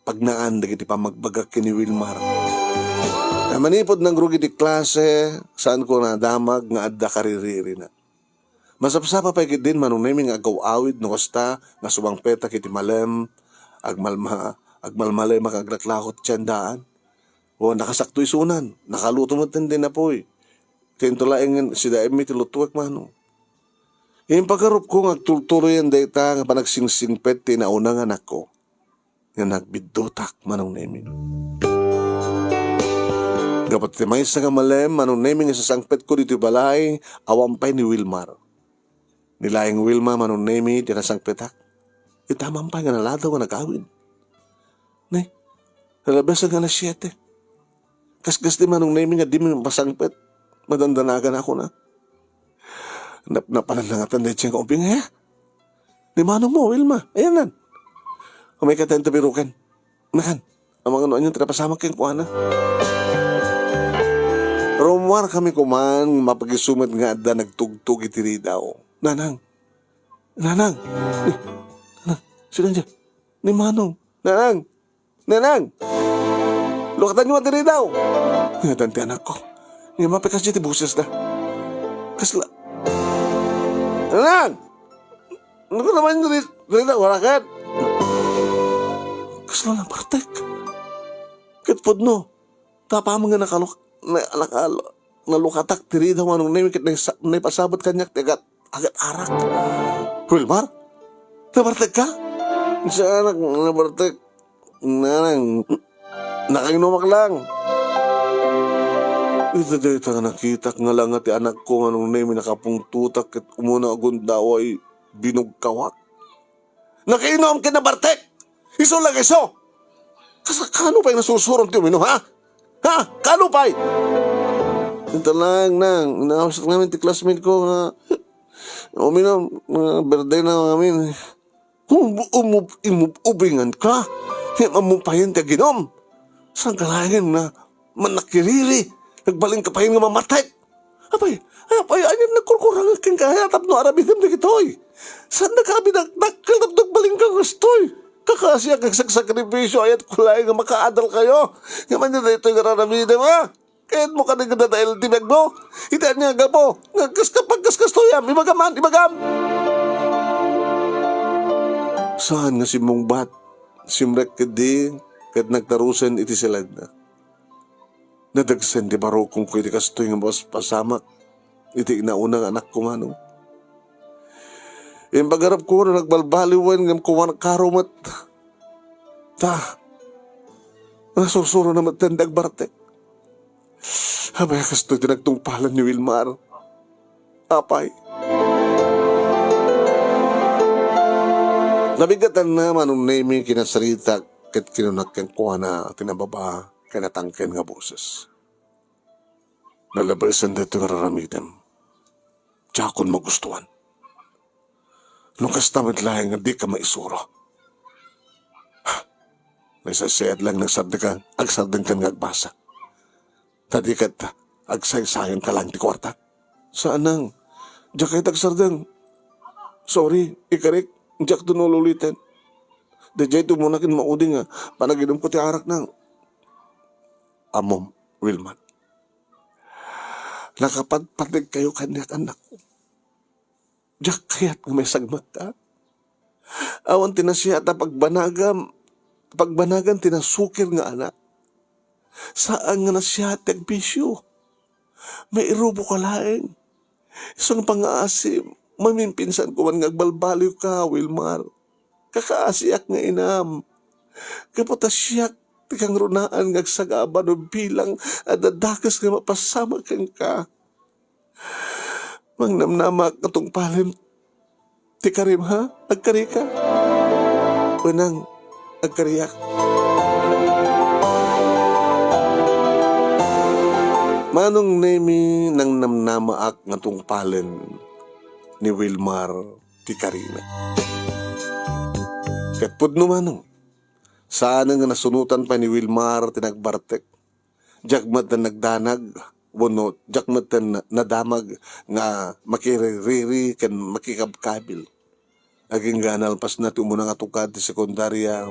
pagnaan dagiti pa magbagak kini Wilmar. Manipod ng grugi di klase, saan ko nadamag nga adda kaririri na. Masapsapa pa din manong naming agaw-awid no kasta nga subang peta kiti malem agmalmalay makaglaklakot tiyandaan. O nakasakto isunan, nakaluto mo din na po'y. Tintulaing si daim iti lutuwak manong. Yung pagkarup ko nga agtultuloy ang dayta nga panagsingsingpet tinaunang anak ko. Nga nagbiddotak manong naming. Dapat timay sa nga malem manong naming isasangpet ko dito balay awampay ni Wilmar. Nilaing Wilma manong nemi tinasang petak. Itamang pa nga naladaw nga nagawid. Nay, nalabas nga na 7. Kasgas di manong nemi nga di mo pasangpet. Madandanagan ako na. Napanalangatan na siyang kauping, Di manong mo, Wilma. Ayan nan. Kung may katayin tabirukan. Nakan, ang mga noon yung trapasamak yung kuha na. Rumwar kami kuman, mapagisumat nga adda nagtugtug itiri daw. Nanang. Sino dyan? Ni Manong. Nanang. Lukatan nyo matiri daw. Ngatan ti anak ko. Nga mapikas dyan ti buses na. Kasla. Nanang! Ano ko naman yung rida? Wala kat. Kaslo lang Bartek. Kitpod no. Tapa mga nalukatak tiri daw anong name kit naipasabot kanyak tigat agat arak. Wilmar? Nabartek ka? Sa anak nabartek. Nanang nakainumak lang. Ito nga nakita nga lang at anak ko anong name nakapungtutak at umuna agon daw ay binugkawak. Nakainom ka na Bartek! Iso lang iso! Kano pa'y nasusurong ti umino ha? Ha? Kano pa'y? Ito lang nang inaawasat namin ti classmate ko nga uminom birthday na namin. Ubingan ka. Mamupayin ti ginom. Saan kalahin na manakiriri. Nagbaling ka pa yun nga mamatay. Apay, anyan nagkurkurang aking kahayatap no arabidam na kitoy. Saan nakabinagkalabdag baling ka gustoy? Kakasya kag saksakripisyo ayat kulay nga makaadal kayo. Nga man nila ito nga arabidam ha? Kahit mo ka nagdadahil tibag mo. Itaan niya nga po. Pagkaskas to yan. Ibagam. Saan nga si mong bat? Simrek kadi kat nagtarusan iti silad na. Nadagsan di baro kung pwede kastoy nga mas pasamak. Iti inaunang anak ko manong. Yung pagharap ko na nagbalbaliwan ng kuwan karumat. Nasusuro na matandag Bartek. Habay kastoy tinagtungpalan ni Wilmar. Apay. Nabigatan na manong naming kinasarita kat kinunak kang kuha na tinababa kanatangken nga boses. Nalabasan dito nga raramidam. Tsakon magustuhan. Nung kastamit lahi nga di ka maisuro. Naisasayad lang nagsardikan, agsardikan nga agbasa. Tadi kat agsaysayan ka lang di kwarta. Saan nang? Diyak kahit agsardang. Sorry, ikarik, diyak doon ulitin. Dajay tumunakin mauding nga, panaginom ko ti arak ng amom, Wilman. Nakapadpatig kayo kanya't anak ko. Diyak kaya't nga may sagmat ka. Awan tinasya at pagbanagan tinasukir nga anak. Saan nga nasya at bisyo? May irubo ka laeng. Isang pang-aasim, maminpinsan ko man ngagbalbaliw ka, Wilmar. Kakaasiak nga inam. Kaputasyak, tikang runaan ngagsagaba no bilang at dadakas nga mapasama kang ka. Mangnamnama katong palim, tikarim ha? Agkari ka? Unang, agkariyak. Manong nemi nang namnamaak nga tungpalen ni Wilmar ti Karina. Katpud no manong, sana nga nasunutan pa ni Wilmar tinagbartek. Jagmat na nagdanag, bunot, jagmat na nadamag nga makiririri kan makikabkabil. Aging ganal pas na tumunang atukad ti sekundarya.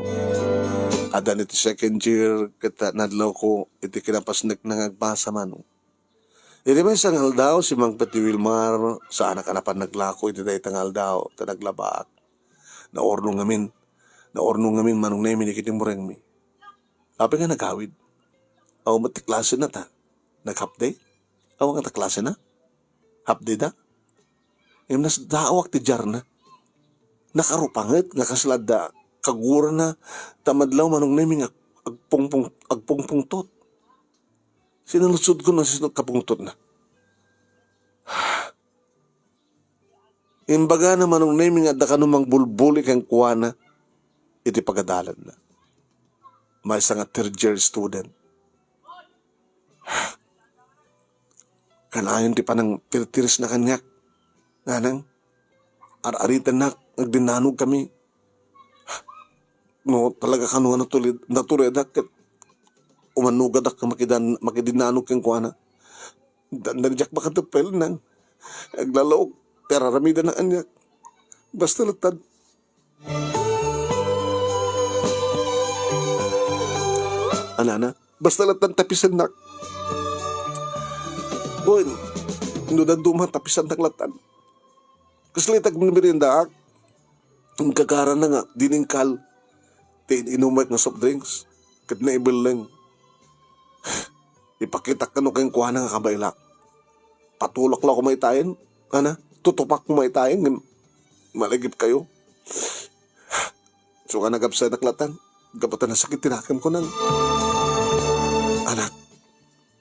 Adan iti second year, kita nadlaw ko, iti kinapasnek na ngagbasa manong. Iti may sangal daw si Mang Pati Wilmar sa anak anapan naglako iti day tangal daw ta naglabaak. Naorno ngamin manong na mi kiting mureng mi. Ape nga nagawid. Aw mati klase na ta. Nag-half day? Aw nga ta klase na? Half day da? Im nas daawak ti jar na. Nakarupanget nga kaslad da kagura na tamadlaw manong na mi nga agpungpungtot. Sinalusod ko na sinod kapungtot na. Imbaga na manong naming at kanumang bulbuli kang kuwana, iti pagadalan na. May isang third year student. Kanayon ti panang tirtiris na kanyak. Nanang, ar-aritan na, nagdinanog kami. No, talaga kanuha natulid kat umanugad ak makidinanog kang kuwana. Nandiyak makatapel nang aglalaog, teraramida na anyak. Basta latad. Anana, basta latad tapisan nak. Boy, nudan duma tapisan nak latad. Kaslitag mong merinda ak, ang kagara na nga, diningkal. inumak ng soft drinks. Kat na ibileng. Ipakita ka no kayong kuha nga kabailak. Patulak lang kumaitain. Ana, tutupak kumaitain. Maligip kayo. So ka nagapsay naklatan. Gapatan na sakit tinakam ko nang. Anak,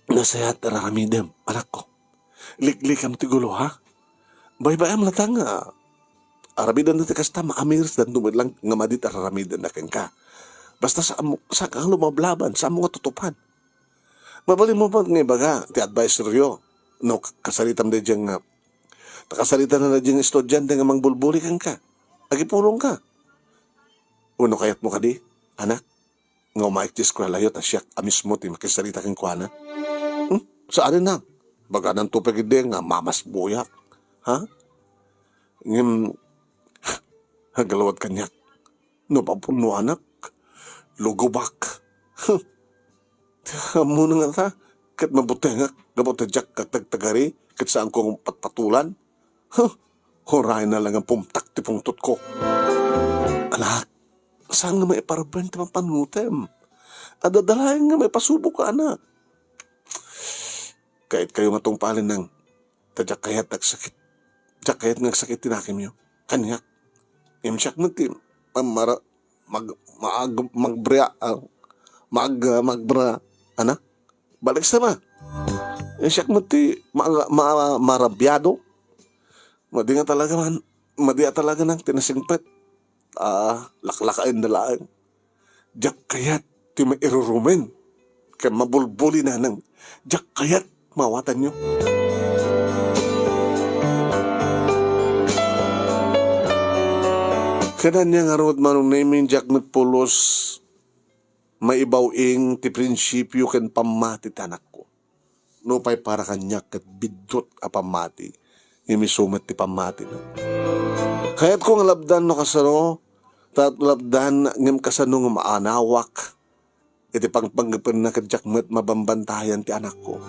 nasayat raramidem. Anak ko. Liklikam tigulo ha. Baybayam latang nga. Aramidan na kasta maamirs dan dumidlang nga madit aramidan na ka. Basta sa kang lumablaban, sa mga tutupan. Mabali mo pa nga baga, ti advisor yo. No, kasalitam na diyang, takasalitan na diyang estudyante nga mangbulbuli kang ka. Agipulong ka. Uno kayat mo ka di, anak. Nga umaik di eskwela yo, tas siya amismo ti makisalita kang kuana. Saan na? Baga ng tupig hindi nga mamas buyak. Ha? Ngim, hagalawat kanyak. No, papuno anak. Lugubak. Muna nga ta. Kat mabuti nga. Gabuti jak katagtagari. Kat saan kong patpatulan. Horay na lang ang pumtak ti pungtot ko. Anak, saan nga may paraban ti papanutem? Adadalayan nga may pasubok ka, anak. Kahit kayo nga tong palin ng tadyak kayat nagsakit. Jak kayat nagsakit tinakim nyo. Kanyak. Imsyak na ti. Magbra. Ana? Balik sama. Imsyak mo ti. Marabyado. Madi nga talaga man. Madi talaga nang tinasingpet. Laklakain na lang. Jak kayat ti mairurumen. Kaya mabulbuli na nang. Jak kayat mawatan nyo. Kanan niya nga rawat manong naming jak nagpulos maibawing ti prinsipyo ken pamati tanak ko. No pa'y para kanya kat bidot a pamati. Imisumat ti pamati na. Kaya't kong labdan no kasano, tat labdan ngem kasano nga maanawak. Iti pangpanggapan na kadyak met mabambantayan ti anak ko.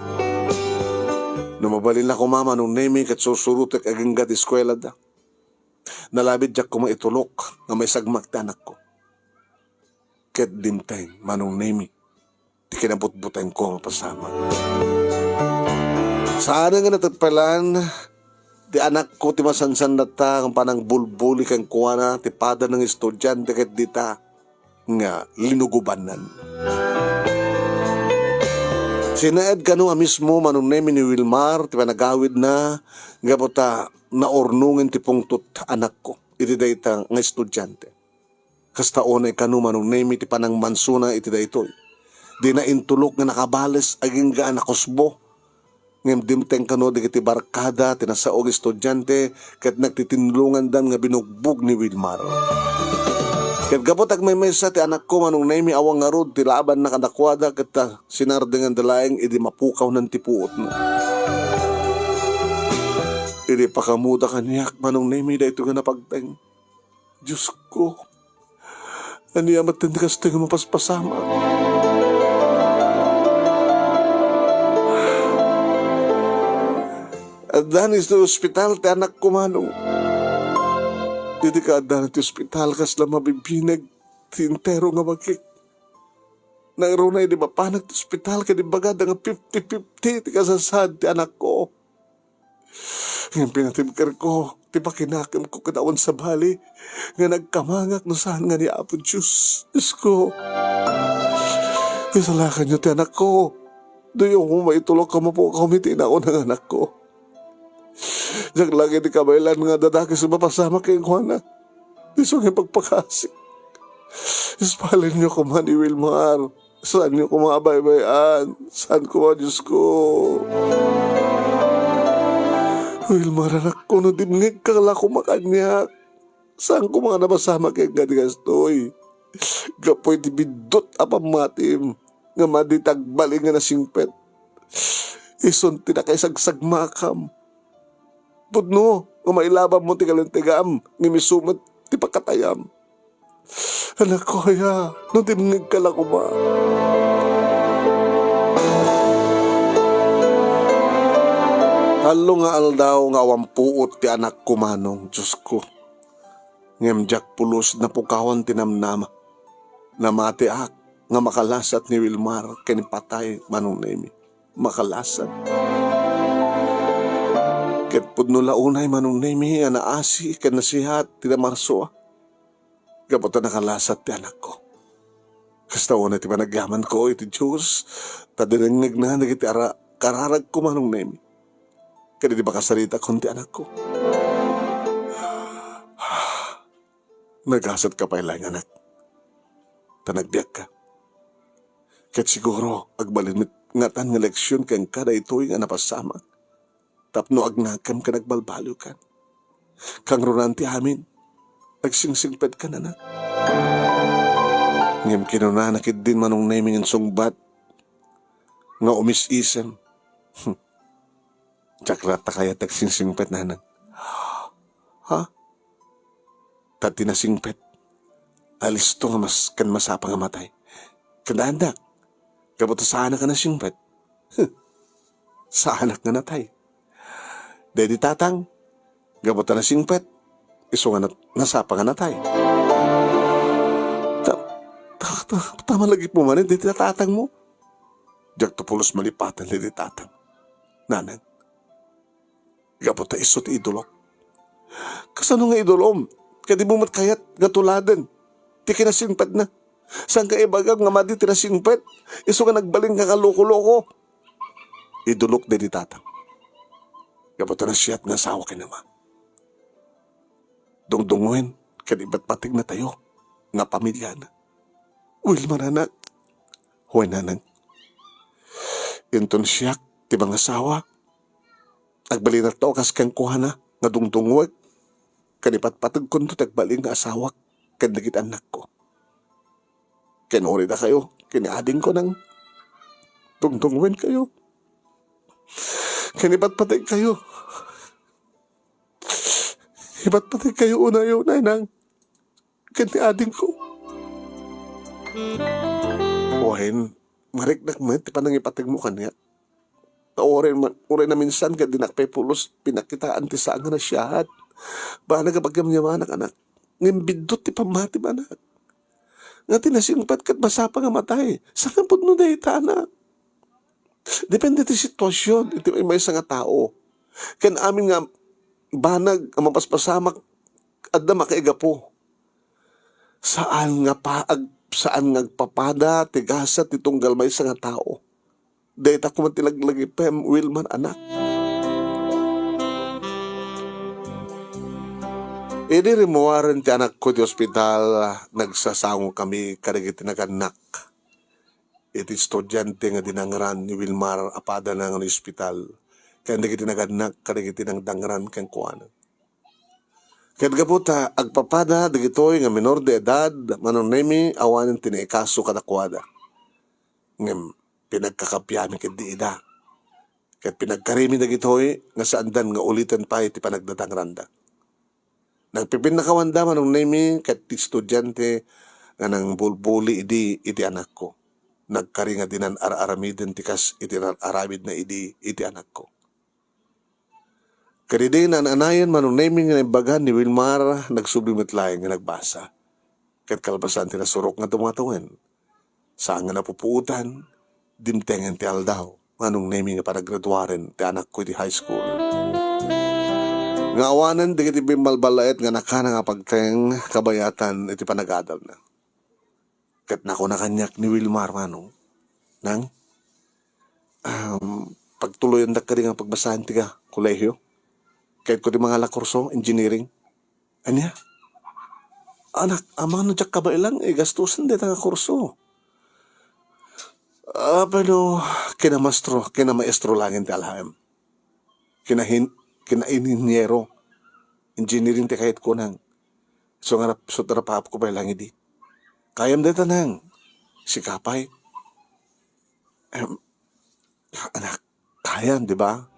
Numabalin na ko mama nung naming kat susurutek aganggat eskwela da. Nalabid jak ko maitulok nga may sagmak ti anak ko. Ket dimteng manong nemi ti kinabutbutan ko nga pasama. Saan nga natagpalan ti anak ko ti masansan data ang panang bulbuli kang kuwana ti pada ng estudyante ket dita nga linugubanan. Sinaed ka no mismo manong nemi ni Wilmar ti panagawid na gabota naornungin ti pungtot anak ko. Iti dayta nga estudyante. Kasta onay kanu manong nemi ti panang mansuna iti daytoy. Di na intulok nga nakabales aging gaan nakosbo. Ngem dimteng kanu di kiti barkada tinasaog estudyante ket nagtitinulungan dan nga binugbog ni Wilmar. Ket gabot ag may mesa ti anak ko manong nemi awang nga rod ti laban na kadakwada ket sinardengan dalaeng idi mapukaw ng tipuot no. Ili pakamuda kaniyak manong nemi da ito nga napagteng. Diyos ko, aniya matindikas ito nga mapaspasama. Adan ito ospital, ti anak ko manong. Diti ka adan ito ospital, kas lang mabibinag, ti intero nga magkik. Nangro na di ba panag ti ospital, ka di bagada nga 50-50, ti kasasad ti anak ko. Ngayon pinatibkar ko, ti pakinakam ko kadawan sa bali, nga nagkamangak no saan nga ni Apo Diyos. Diyos ko, isalakan niyo ti anak ko. Doon kung maitulog ka mo po, kumiti na ako ng anak ko. Diyak lagi di kabaylan nga dadaki sa mapasama kay Juana. Diyos ang ipagpakasik. Diyos palin niyo ko man ni Wilmar. Saan niyo ko mabaybayan? Saan ko Diyos ko? Wilmar, anak ko, no dimngig ka lang kumakanyak. Saan ko mga nabasama kay Gadigastoy? Gapoy ti bidot apamatim. Nga maditagbali nga nasingpet. Ison tinakaisagság makam. Pudno, nga mailabam mo ti kalintigam. Ngimisumat ti pakatayam. Anak ko kaya, no dimngig ka lang kuma. Halo nga aldaw nga awampuot ti anak ko manong, Diyos ko. Ngem jak pulos na pukawan tinamnama. Namatiak nga makalasat ni Wilmar kanipatay manong Nemi. Makalasat. Ket pudno launay manong Nemi nga naasi ken nasihat ti Marso. Gapot na nakalasat ti anak ko. Kasta na ti panagyaman ko iti Diyos. Tadirengag na nagiti kararag ko manong Nemi. Kaya di ba kasarita kundi anak ko. Nagasat ka pa ilang anak. Tanagbiyak ka. Ket siguro agbalimit ngatan nga leksyon kang kada ito'y nga napasama. Tapno agnakam ka nagbalbalo ka. Kang runanti amin, agsingsingped ka na. Ngem kinunanakit din manong naming sungbat nga umis-isem. Tsakrata kaya tagsingsingped na. Ha? Tati na singped. Alis to nga mas kan masapa nga matay. Kandandak. Kabuto sa anak ka na singped. Sa anak nga natay. Dedi tatang. Gabuto na singped. Iso nga nasapa nga natay. Tama lagi po man, dedi tatang mo. Diyak to pulos malipatan, dedi tatang. Nanang. Gabuto isot idolok. Kasano nga idolom? Kadi mo matkayat nga tuladen. Ti kinasingped na. Saan ka ibagag nga madi tinasingped? Iso nga nagbaling ka kaloko-loko. Idulok din ni tatang. Gabuto na siyat nga asawa ka naman. Dungdunguhin, kaniba't patig na tayo. Nga pamilya na. Wilmar anak. Huwag nanang. Inton siyak, ti mga asawa. Agbalin na to kas kang kuhana. Nga dungdunguwag. Kanipat patag kundo tagbaling nga asawa. Kandigit anak ko. Kinuri na kayo. Kiniading ko ng tungtungwin kayo. Kinibat patay kayo. Ibat patay kayo unay-unay ng kiniading ko. Wahin, mariknak mo, ti panang ipatig mo kanya. Oray na minsan ka dinakpay pulos, pinakitaan ti saan nga na siyahat. Ba nagabagam niya anak-anak. Ngimbidot ti pamati anak. Nga tinasingpat kat masapa nga matay. Saan po no dahi anak? Depende ti sitwasyon. Iti may isa nga tao. Kan amin nga banag ang mapaspasamak at na makaiga po. Saan nga papada, tigasa, titunggal may isa nga tao. Dahil ako matilaglagi pem, Wilman anak. Ini rimuwaran ti anak ko di ospital, nagsasango kami karigiti naganak. Iti estudyante nga dinangran ni Wilmar apada na ng ospital. Kaya nagiti naganak karigiti nang dangran kang kuwanan. Kaya gabuta, agpapada, dagitoy nga minor de edad, manonemi, awanin tinaikaso kadakwada. Ngem, pinagkakapyami kiti ida. Kaya pinagkarimi dagitoy, nga saandan nga ulitan pa iti panagdadangranda. Nagpipinakawanda manong nemi kat estudyante nga nang bulbuli iti anak ko. Nagkari nga dinan araramiden tikas iti aramid na iti anak ko. Kadi na anayan manong nemi nga ibagan ni Wilmar nagsublimit laing nga nagbasa. Kat kalbasan tinasurok nga tumatawin. Saan nga napupuutan, dimtengan ti aldaw. Manong nemi nga panagraduaren ti anak ko iti high school. Nga awanan, di kiti bimbalbalayat nga nakana nga pagteng kabayatan iti panagadal na. Kat nako na kanyak ni Wilmar manong. Nang pagtuloyan da ka rin nga pagbasahan ti ka kolehyo. Kahit ko di mga lakurso, engineering. Anya? Anak, amang no jak ka ba ilang? Gastusan di nga kurso. Pero kinamaestro langin ti alham. Kinaininyero. Engineering ti kahit ko nang. So nga tarapap ko pa lang hindi. Kayam dito nang. Si Kapay. Anak, kayam, di ba?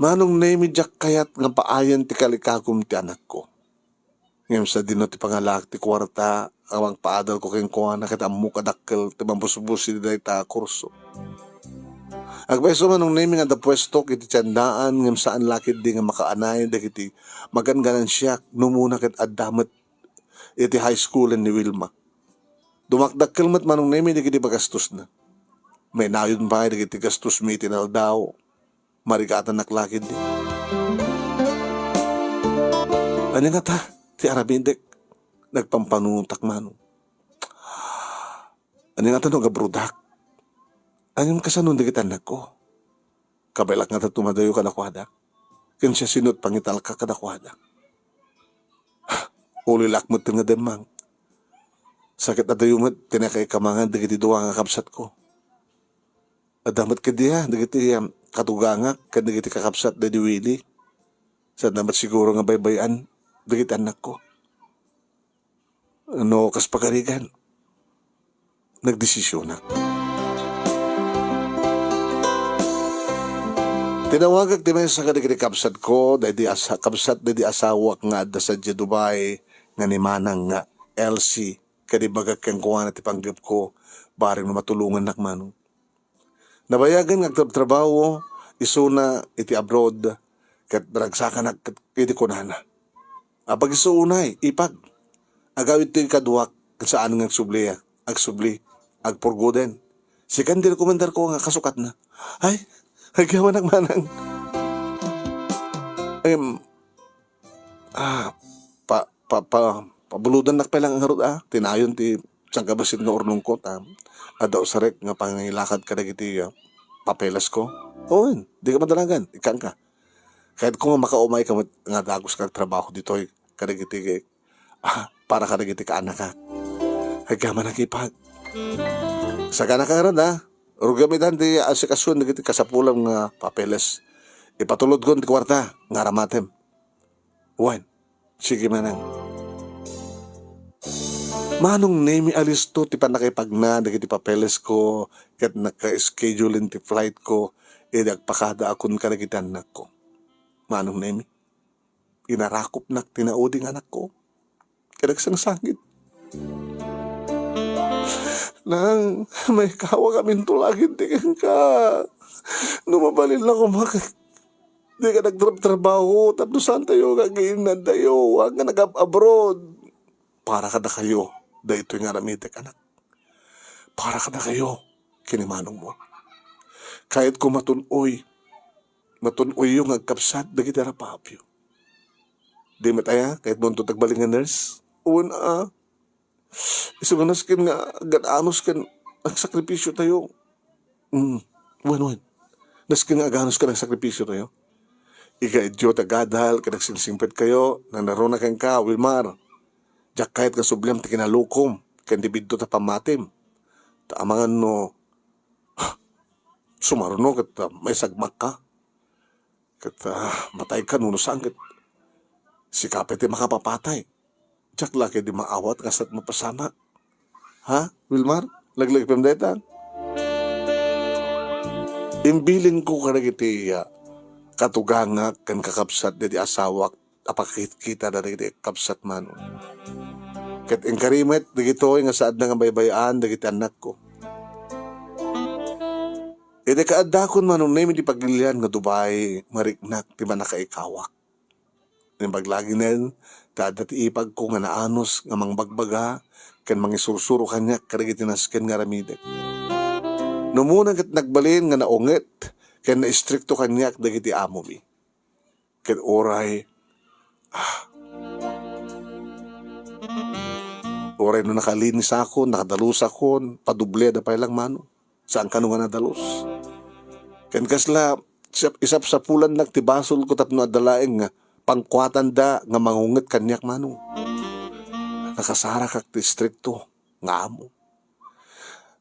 Manong naimidyak kayat nga paayan ti kalikagum ti anak ko. Ngayon sa dino ti pangalak ti kwarta, awang paadal ko kayong kuha na kita mukadakkel ti mambusbus ti ta kurso. Agbeso manong nami nga da pwesto kiti tiyandaan ngam saan lakid di nga makaanay da kiti maganganan siya numuna kit addamet iti high school ni Wilma. Dumakdak kalmat manong nemi di kiti bagastos na. May nayon pa di kiti gastos mi tinaldaw. Marigatan naklakid di. Ano nga ta? Ti Arabindek. Nagpampanutak manong. Ano nga ta no gabrudak? Ano kasanon di kita anak ko? Kabailak nga ta tumadayo ka nakwada. Kan siya sinut pangital ka kadakwada. Ulilak mo nga demang. Sakit na dayo mo, tinakay kamangan, digiti duwa nga kapsat ko. Adamat ka diya, digiti katugangak, kan digiti kakapsat na diwili. Sa damat siguro nga baybayan, digiti anak ko. Ano kas pagarigan? Nagdesisyon na. Tinawagag di may sa kadigiti kapsat ko, dahil kapsat na di asawak nga da sa Dubai, nga ni Manang nga LC, kadi bagag kang kuha na tipanggap ko, baring na matulungan nakmanong. Nabayagan nga trabaho, isuna iti abroad, kat ragsakan na iti kunana. Apag isunay, ipag. Agawit ito yung kaduwak, saan nga agsubli, agpurguden. Si kandir komandar ko nga kasukat na. Ay, agawan nakmanang. Pabuludan na palang ang harot tinayon ti sangkabasit nga urnong ko adaw sarek nga pangilakad ka na iti papelas ko. Oo, di ka madalagan, ikan ka. Kahit kung makaumay ka nga dagos kag trabaho dito ka na iti para ka na iti ka anak ka. Ay gaman nakipag. Sa ka na ka rin rugamitan ti asikasyon na iti kasapulang nga papelas. Ipatulod ko ti kwarta nga ramatem. Wan, sige manang. Manong nemi alisto ti panakipag na dagiti papeles ko ket naka-schedule ti flight ko agpakada akon kadagiti anak ko. Manong nemi inarakop nak tinauding anak ko. Kadagsang sakit. Nang may kawa kami tulagin ti ka. Numabalin lang ko di ka nagtrabaho tapos saan tayo kagainan tayo. Huwag ka nag-abroad. Para ka na kayo. Dahil ito'y nga ramitek, anak. Para ka na kayo, kinimanong mo. Kahit ko matunoy yung agkapsat, dagiti rapapyo. Di mataya, kahit mo ito tagbaling nga nurse, una, isuganas kin nga, gananos kin, nagsakripisyo tayo. Wan. Naskin nga aganos ka nagsakripisyo tayo. Ika-idyo tagadal, kanagsingsimpet kayo, nanaruna kang ka, Wilmar. Diyak kahit ka sublem ti kinalukom, kandibido ta pamatim. Ta amangan no, sumaruno kat may sagmak ka. Kat matay ka nuno sangkit. Si kapit makapapatay. Diyak laki di maawat kasat mapasama. Ha, Wilmar? Laglag pemdeta? Imbilin ko karagiti katuganga kan kakapsat di asawak apakit kita na dagiti kapsat manon. Kat ingkarimet dagito nga saad na nga baybayaan dagiti anak ko. Iti kaadakon manon nemi di pagilian nga Dubai mariknak ti manakaikawak. Nibaglagi nen tada ti ipag ko nga naanos nga mangbagbaga ken mangisursuro kanyak kadagiti nasken nga ramidek. Numunan ket nagbalin nga naunget ken na-istrikto kanyak dagiti amo mi. Ken oray oray no nakalinis ako, nakadalus ako, paduble da pa lang mano. Saan ka nga nadalus? Ken kasla, isap sa pulan nagtibasol ko tapno adalaeng nga, pangkwatan da nga mangunget kanyak mano. Nakasara kak distrikto, nga amo.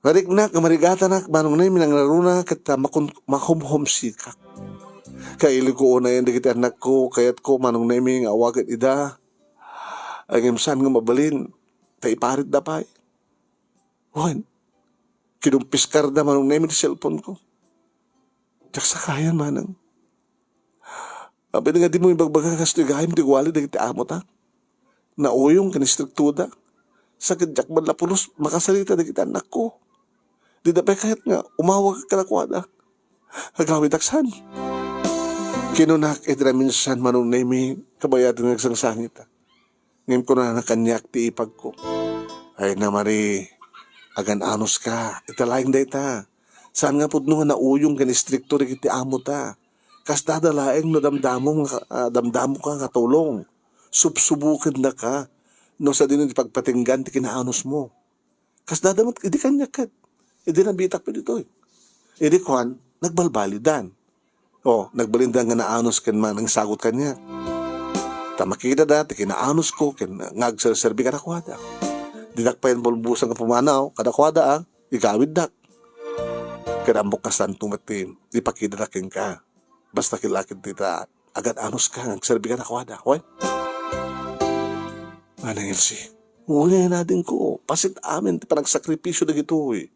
Nariknak, marigata nak, manong na yung minangaruna kita makumhomsikak. Kaili ko una yan dikiti anak ko, kayat ko manong na yung awagat ida. Ang imsan nga mabalin, taiparit da pa. Wan, kinumpiskar da manong na yung cellphone ko. Diyak sa kayan manang. Abi nga di mo ibagbaga kasto igahim di gwali dikiti amo ta. Nauyong kanistruktuda. Sakit diyak man lapulos, makasalita dikiti anak ko. Di da pa kahit nga, umawag ka kalakwada. Hagawid aksan. Kinunak itiraminsan manong na yung kabayatan ng isang sangit. Ngayon ko na nakanyak ti ipag ko. Ay na Mari, agan anos ka. Italaing da ita. Saan nga po nga nauyong kan istrikto rin iti amo ta. Kas dadalaeng no damdamo ka nga tulong. Subsubukin na ka. No sa din iti pagpatinggan ti kinaanos mo. Kas dadamot, hindi kanyak kat. Hindi nabitak pa dito eh. Hindi kuhan, nagbalbalidan. O, nagbalindan nga naanos kan man ang sagot kanya. Tamakita dati, kinaanos ko, ngagserserbi ka nakwada. Didak pa yan bulbusan ka pumanaw, kadakwada ang, ikawid dak. Kadambok ka saan tumatim, di pakidarakin ka. Basta kilakid tita, agad anos ka, ngagserbi ka nakwada. Why? Manang Elsie, huli natin ko, pasit amin, ti panagsakripisyo na gito eh.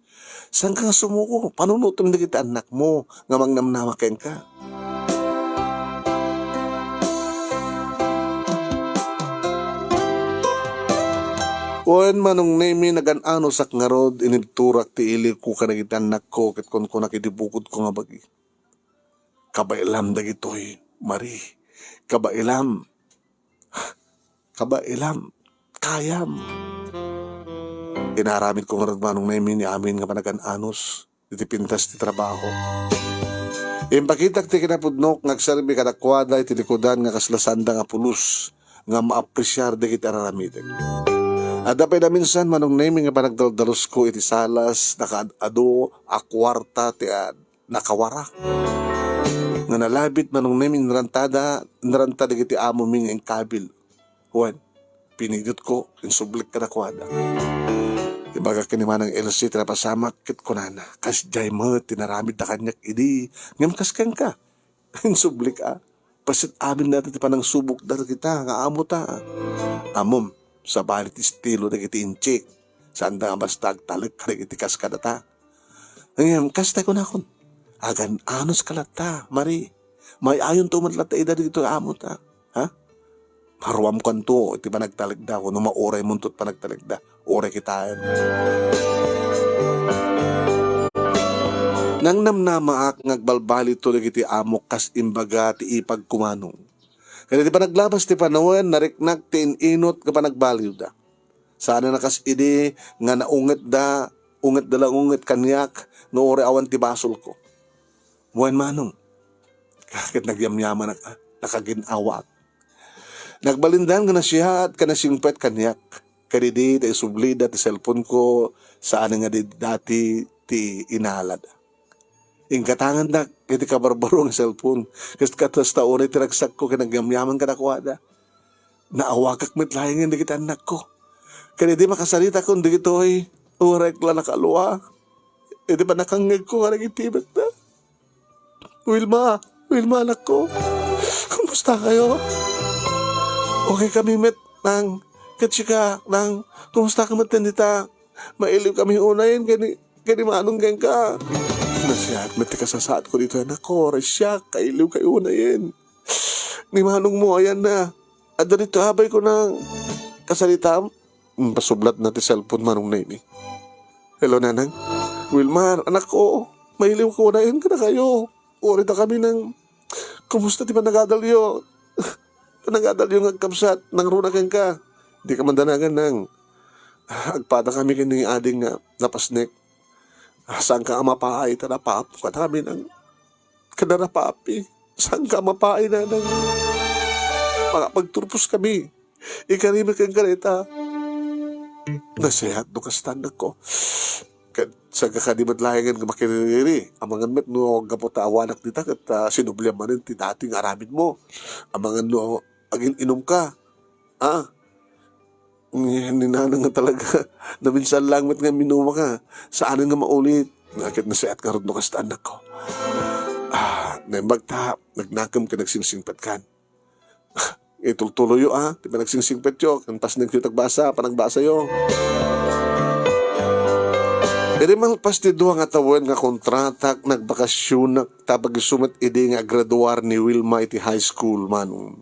Saan ka nga sumuko? Panunutom na kita anak mo, nga mangnamnamakin ka. Wen manong nemi nagan-ano sak nga rod initurak ti ili ko ka nagitan ko ket kon ko nakidibukod ko nga bagi. Kabailam dagitoy, Mari. Kabailam. Kabailam. Kayam. Inaramid ko nga rod manong nemi ni amin nga panagan-anos iti pintas ti trabaho. Impakitak ti kinapudnok ngagserbi kadakwada iti likodan nga kaslasanda nga pulos nga maapresyar dagiti araramideg. At dapay na minsan manong naming nga panagdaldalos ko iti salas, nakaado, akwarta, ti nakawarak. Nga nalabit manong naming naranta iti amo ming ang kabil. Juan, pinidot ko, insublik ka na kwada. Ibaga kinimanang LC, tinapasamak, kit ko nana. Kas jay mo, tinaramid na kanyak, idi, ngam kaskan ka. Insublik pasit amin natin ti panang subok dara kita, nga amo ta. Amom, sa balit estilo na kiti inchik. Saan nga bastag talag ka na kiti kaskadata. Ngayon, kastay ko na akon. Agan anos kalata, Mari. May ayon tumatlat ta edad dito amo ta. Ha? Maruam kan to, iti panagtalagda ko. Nung maoray muntot panagtalagda. Oray kitaan. Nang namnamaak ngagbalbali to kiti amo kas imbaga ti ipag kumanong. Kaya di pa naglabas ti panawan, nariknak ti inot ka pa nagbaliw da. Sana nakas idi nga naunget ungit kanyak, no ore awan ti basol ko. Buwan manong, kakit nagyamyaman nakaginawak. Nagbalindan ka na siya at kanasingpet kanyak. Kadidi ti sublida ti cellphone ko, saan nga dati ti inalad. Ingkatangan na, iti kabarbaro ng cellphone. Kasi katas ta oray tiragsak ko, kinagamyaman ka na kuwada. Naawakak mit layang hindi kita anak ko. Kaya di makasalita ko, hindi ito ay oray kla nakaluwa. Hindi pa nakangag ko, karang itibet na. Wilma anak ko. Kumusta kayo? Okay kami met nang katsika nang kumusta ka matandita? Mailiw kami unayin, kani manong gang ka. Nasiyat, mati kasasaat ko dito, anak ko, resya, kailiw kayo na yan. Ni manong mo, ayan na. At dito habay ko ng kasalita, pasublat na ti cellphone manong na ini. Hello, nanang. Wilmar, anak ko, mailiw ko na yan ka na kayo. Urita kami ng, kumusta ti panagadalyo? Panagadalyo ng kapsat, nang runakan ka. Di ka mandanagan ng, agpada kami kini ading nga, napasnek. Saan ka mapaay tanapapo ka namin ang kanarapapi? Saan ka mapaay na ng makapagturpos kami? Ikarimik ang ganita. Nasayat no kastanag ko. Sa kakadimat layangan ka makiniriri. Amangan met no gapota awanak dita kat sinubliyan manin ti dating aramid mo. Amangan no agin inom ka. Ninanang nga talaga na minsan lang met nga minuma ka. Saan nga maulit? Nakit na sayat ka rin no kasta anak ko. Naimbagta, nagnakam ka nagsingsingpat kan. Itultuloy yo di ba nagsingsingpat yo? Kantas nang tagbasa, panagbasa yo. Edi man pasti duha nga tawen nga kontratak nagbakasyon tabag sumat idi nga graduar ni Wilma iti high school manong.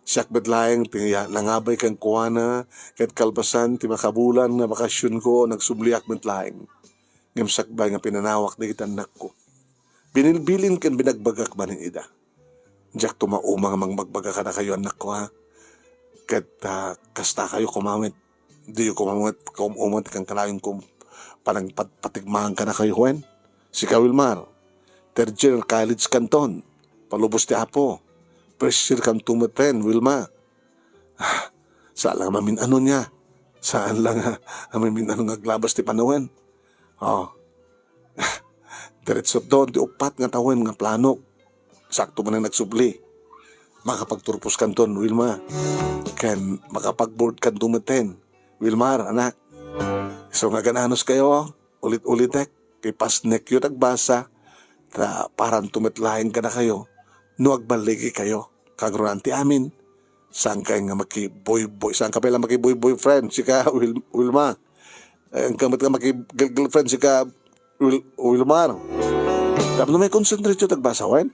Siyak bedlayang tiya nangabay kang kuwana ket kalpasan ti makabulan nga bakasyon ko nagsubliak betlayang. Ngimsak bay nga pinanawak na itanak ko. Binilbilin kan binagbagak maning ida. Diyak tumauma nga magbaga ka na kayo anak ko ha. Kat kasta kayo kumamit. Di yung kumamit kang kalayon kung parang patigmahan ka na kayo, Juan. Si ka Wilmar, third year college kanton, palubos ti Apo. First year kang tumaten, Wilma. Saan lang mamin ano niya? Saan lang mamin ano naglabas ti panawen? Oh. Diretso doon, di upat nga tawen nga plano. Sakto man na nagsubli. Makapagturpos kanton, Wilma. Ken makapag-board kan tumaten. Wilmar, anak. So nga gananos kayo, ulit-ulit kay pasnek yun nagbasa, parang tumitlahin ka na kayo, no agbaligi kayo, kagruanti amin. Saan kayo nga maki-boy-boy, saan ka pala maki-boy-boyfriend, si ka Wilma. Ang kamot nga maki-girlfriend, si ka Wilmar. Tapos may concentrate yun nagbasa, Wen.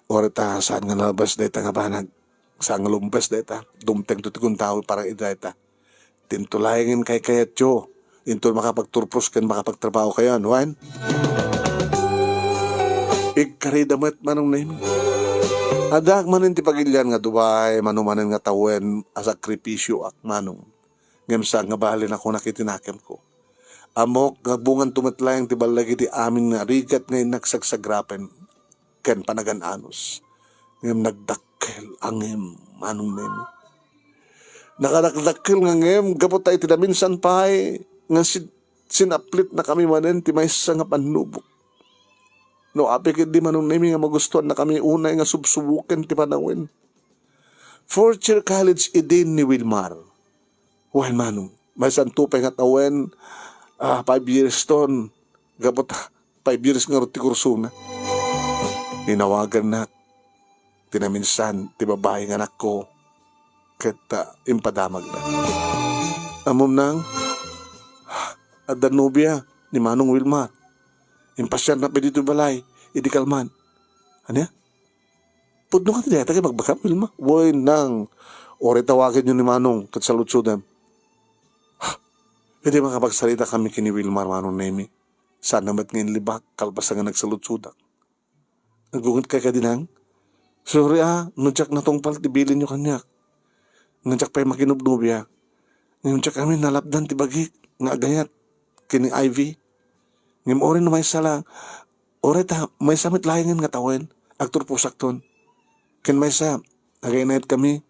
Orita, saan nga nalabas deta nga banag, saan nga lumbas deta, dumteng tutikong tao parang ideta. Tintulayangin kay kayat yo. Intol makapagturpos kan makapagtrabaho kayo, Juan. Ikaridamat manong name. Adak manin ti pagilyan nga Dubai, manumanin nga tawen, asakripisyo ak manong. Ngamsa nga bahalin ako nakitinakem ko. Amok nga bungan tumatlayang ti balagi ti amin nga rigat ngay nagsagsagrapen ken panagan-anos. Ngam nagdakkel angem manong name. Nakadakdakkel nga ngem, gapot tayo tinaminsan pahay, nga sinaplit na kami manen, ti may nga panubok. No, apikit di manong nami nga magustuhan na kami unay nga subsubukin ti panawin. Fourth year college idin ni Wilmar. Wan manong, may santupay nga tawen, 5 years ton, gapot 5 years nga ruti kurso na. Ninawagan na, tinaminsan, ti babae nga anak ko, ket impadamag na. Amom nang, at danubya ni Manong Wilmar. Impasyan na pa dito balay, idi kalman. Ano ya? Pudno ka tida, tagay magbakap, Wilma. Woy nang, ore tawagin yun ni Manong, kat salutsudan. Hindi makapagsalita kami kini Wilmar, Manong Nemi. Saan namat ngayon libak, kalbasa nga nagsalutsudak. Nagungot kay kadinang, sorry nunjak na tong paltibilin nyo kanyak. Nunjak pa'y makinubnubya. Nunjak kami nalapdan ti bagik, nga agayat, kini Ivy. Ngim orin na may sala, oray may samit layangan nga tawen, aktor po sakton. Ken may sa, agayat kami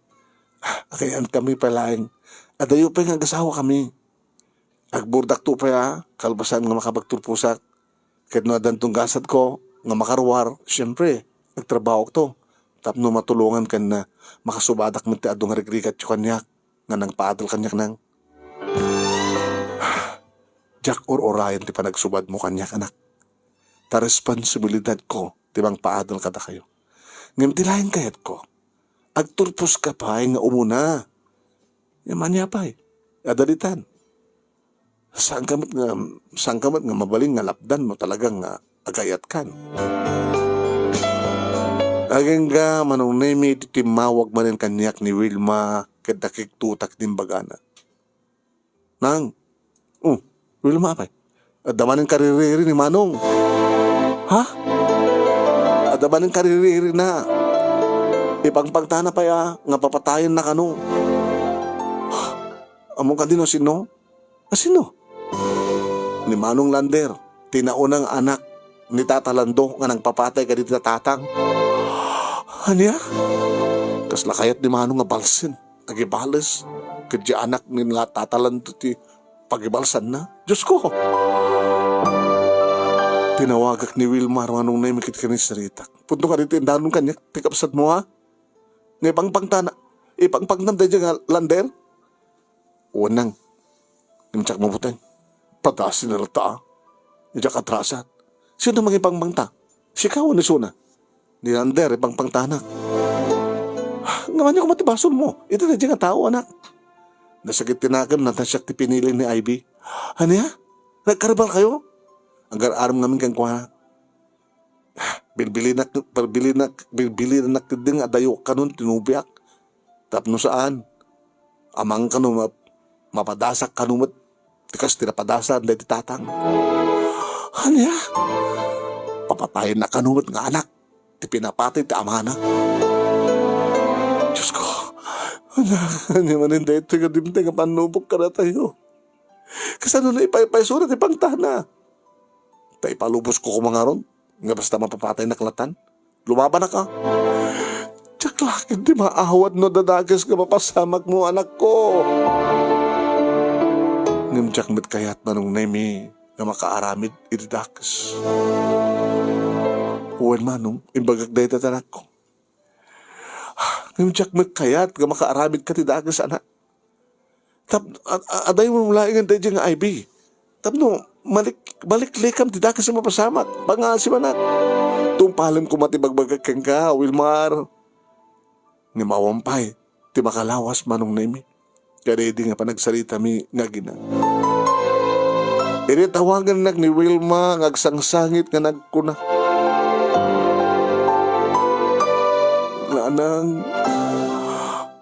palaing, adayo pa nga gasawa kami. Agburdak to pa kalbasan nga makapagturpusak. Ken no adantong gasat ko, nga makarwar, siyempre, nagtrabaho to. Tapno matulungan kan na makasubadak mo ti adong rigrigat yung kanyak, nga nang paadal kanyak nang. Jack or Orion ti panagsubad mo kanyak anak. Ta responsibilidad ko, ti bang paadal kada kayo. Ngam tilayan kayat ko, agturpos ka pa nga umuna. Yaman niya pa adalitan. Saan kamat nga mabaling nga lapdan mo talagang nga agayat kan. Ageng ga manong nemi timawag manin kanyak ni Wilma kadakik tutak din bagana. Nang, Wilma apay? Adamanin kaririri ni Manong. Ha? Adamanin kaririri na. Ipagpagtana pa nga papatayin na kano. Among ka din o sino? Sino? Ni Manong Lander, tinaunang anak ni Tata Lando nga nagpapatay ka dito na tatang. Anya? Kas lakayat ni Manong nga balsin, nagibales, kadya anak ni Tata Lando ti pagibalsan na. Diyos ko! Tinawagak ni Wilmar manong na imikit ka ni Saritak. Punto ka dito yung danong kanya, tikapsat mo ha? Ngay pangpangtana, ipangpangtam tayo nga Lander? Unang, nimtsak mo puteng, patasin na rata Nidyak atrasat. Sino maging pangpangta? Si Kawan ni Suna. Ni Lander, ipangpangtanak. Ngaman niya kumatibason mo. Ito na dyan nga tao, anak. Nasakit tinagam na tasyak ti pinili ni Ivy. Ano ya? Nagkarabal kayo? Ang aram namin kang kuha. Bilbili na nakiding adayo kanon tinubiak. Tapno saan? Amang kanon mapadasak kanumat. Tikas tinapadasan dahil tatang. Ano ya? Papatayin na kanumat nga anak. Ti pinapatay ti ama na. Diyos ko. Ano Kanya man hindi ito yung dimte nga panubok ka na tayo. Kasano na ipaysurat ipang tana. Tay palubos ko kumangaron. Nga basta mapapatay na klatan. Lumaban na ka. Tsak laki di maawad no dadagas ka mapasamak mo anak ko. Ngam tsak mit kayat manong nemi nga makaaramid ididakas. Huwan manong imbagag dahi tatanak ko. Ngam tsak mit kayat nga makaaramid ka tidagas anak. Aday mo mulaingan dahi dyan nga IB. Tapno, balik lekam tidakas sa mapasamak. Bangal si manak. Tumpalim ko matibagbagag kang ka, Wilmar. Nga mawampay, ti makalawas manong nemi. Kaya di nga panagsalita mi nga gina. Tawagan nak ni Wilma ngagsangsangit nga nagkuna. Lanang,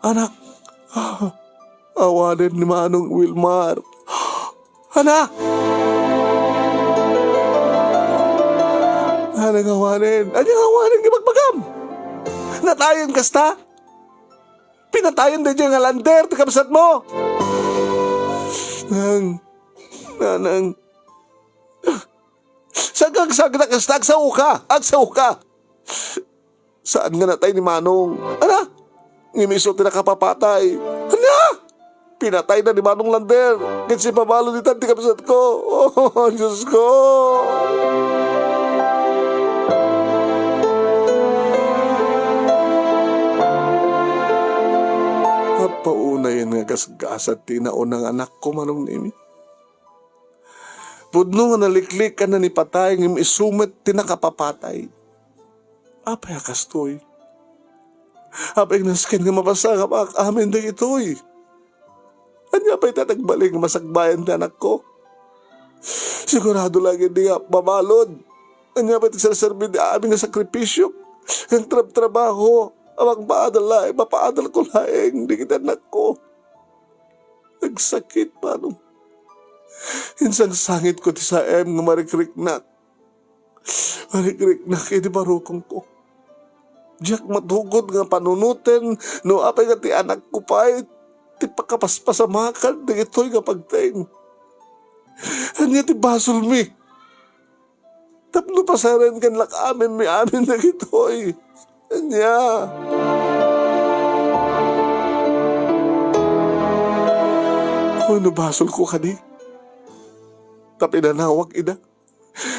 anak, awanin ni manong Wilmar. Anak! Anang awanin? Anyang awanin nga magbagam? Natayan kasta? Pinatayan din dyan nga lander, tikabsat mo. Nanang. Sagang na kasta, agsaw ka. Saan nga natay ni Manong? Ana? Ngimiso tinakapapatay. Ana? Pinatay na ni Manong lander. Kasi pabalo ni tanti kabsat ko. Oh, Diyos ko. Pauna yan nga kasgasat tinaon ng anak ko manong nimi. Pudno nga naliklik ka na ni patay ng isumet tinakapapatay. Apay akastoy. Apay naskin nga mabasa ka pa amin din ito'y. Anya pa'y tatagbalik nga masagbayan na anak ko. Sigurado lang hindi nga mamalod. Anya pa'y tagsaserbi di amin nga sakripisyo. Ang trabaho. Awang paadal mapaadal ko laeng, di kita anak ko. Nagsakit pa nung. Insang sangit ko ti sa nga marikrik-nak. Marikrik-nak, di barukong ko. Diyak matugod nga panunutin, no apay nga ti anak ko pa, ti pakapaspasamakan, di ito'y nga pagtaing. Anya ti basol mi. Tapno pasaran kan lak amin mi amin na ito'y. Anya. Ano basol ko ka di? Tapi nanawag ina.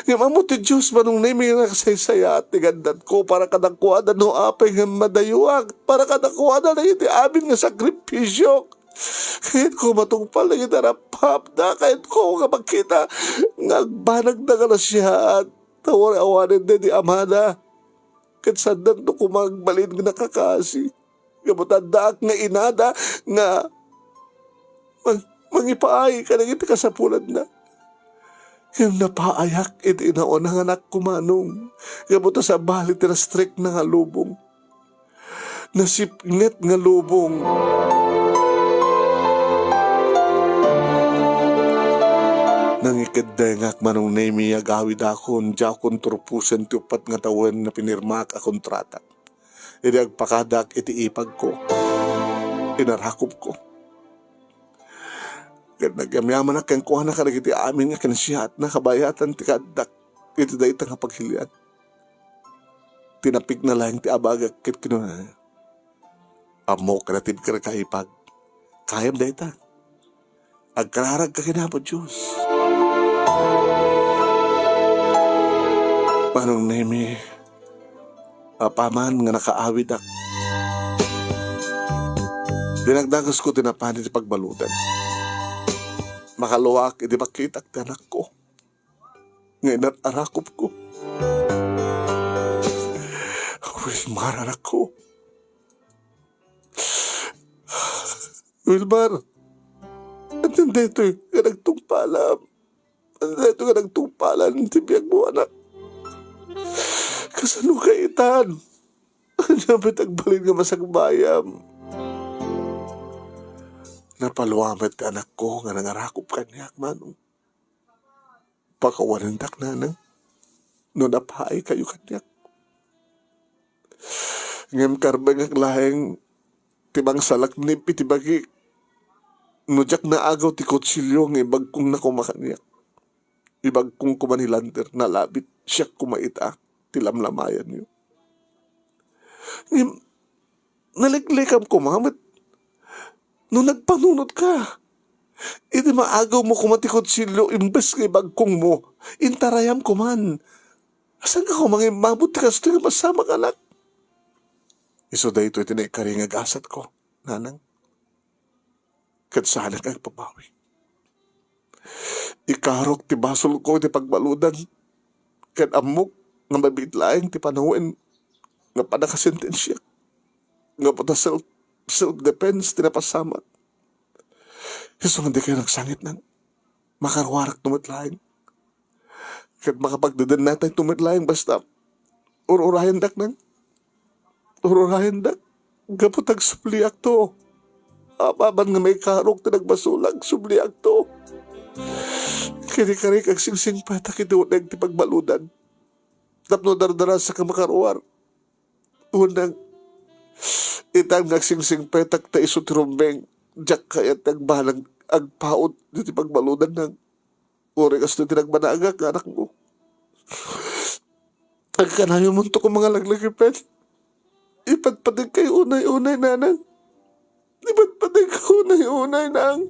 Nga mamuti Diyos manong nemi nga kasaysaya at tigandan ko para kadakuada no apay nga madayuag. Para kadakuada na iti amin nga sakripisyo. Kahit ko matungpal na itarapap na. Kahit ko kapagkita nga agbanag na ka na siya at tawar-awanin din di amada. Katsandan to kumagbalin nga nakakasi. Gamutanda nga inada nga mangipaay ka na iti kasapulan na. Yung napaayak iti inaon ng anak kumanong. Gamuta sa balit na strict na nga lubong. Nasipnget nga lubong. Nangikidengak manong nemi agawid akon, jakon turpusen tupat nga tawen na pinirmak a kontrata. Iti agpakadak iti ipag ko. Inarakop ko. Naggamyaman na kang kuha na ka iti amin nga kansiya at nakabayatan ti kadak iti dahi nga paghilian. Tinapig na lang ti abagak kit kinuha. Amo ka natin ka kaipag. Kayam dahi ta. Agkararag ka kinapod Diyos. Manong nemi, apaman nga nakaawid ak. Dinagdagas ko tinapan iti pagbalutan. Makaluwak, iti makitak ti anak ko. Ngayon arakop ko. Wilmar, anak ko. Wilmar, at hindi ito'y nagtungpalam. At ito ka nagtungpalan, tibiyag mo, anak. Kasano ka itan? Ano ba't agbalin nga masagbayam? Napaluwamat ka anak ko nga nangarakop kanyak manong. Pakawanindak nanang. No napaay kayo kanyak. Ngem karbang ang laheng tibang salak ni pitibagi, nujak na agaw ti kutsilyo ng ibag kong nakumakaniyak. Ibag kong kumanilander na labit siya kumaita tilamlamayan niyo. Naliglikam ko mamat. Nung nagpanunod ka, iti maagaw mo kumatikot silo imbes kay bagkong mo. Intarayam ko man. Asan ka ko mga mabuti ka sa masama anak? Iso da ito itinikaringag asat ko, nanang. Kadsana kang pabawi. Ikarok ti basol ko ti pagbaludan. Kad amok nga mabitlaeng ti panawin nga padakasentensya. Nga pata self-defense ti napasamat. Iso hindi kayo nagsangit nang makarwarak tumitlaeng. Kad makapagdadan natin tumitlaeng basta ururayan dak nang. Ururayan dak. Gaputag supliak to. Ababan nga may karok ti nagbasulag supliak to. Kini-kari kag singsing patak ituunag ti pagbaludan. Tapno dardara sa kamakarwar. Unang itang nagsingsing petak ta iso ti rumbeng jak kayat nagbalang agpaot ti pagbaludan ng uri kas ti nagbanagak anak mo. Agkanayo mo to kung mga laglagipet. Ipatpatig kayo unay-unay nanang. Ipatpatig kayo unay-unay nang.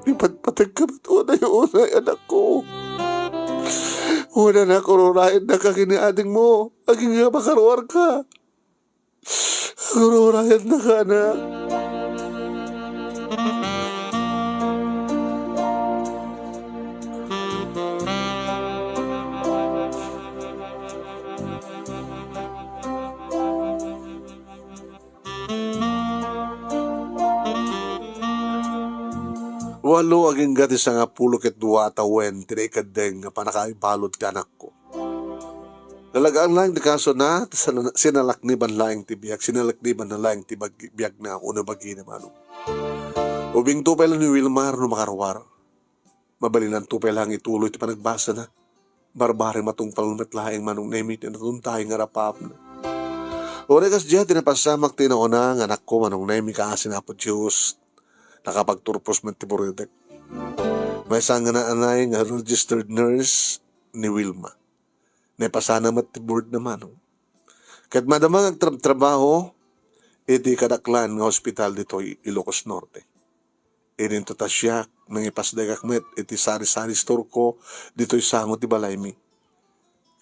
Ipatpatig ka unay-unay anak ko. Una na kururahin na kakiniading mo. Aging nga makarwar ka. Kururahin na ka na. Walo aging gati sa nga pulo ket duwa tawen tinay nga panakaibalod ti anak ko. Nalagaan lang di kaso na sinalakniban lang ti biyak, sinalakniban na lang ti biyak na ako na bagi naman. Ubing tupay lang ni Wilmar no makarwar. Mabalinan tupay lang ituloy ti panagbasa na. Barbare matungpal matlaing manong nemit na natuntay nga rapap na. Ore kas diya tinapasamak tinauna nga anak ko manong nemi ka asin apo Diyos. Nakapagturpos man ti buridek. May sanga na anay nga registered nurse ni Wilma. Napasana mat ti board naman. Kat madamang agtrabaho, iti kadaklan nga hospital dito Ilocos Norte. Ininto ta siya, nang ipasdagak met, iti sari-sari store ko, dito'y sango ti balaymi.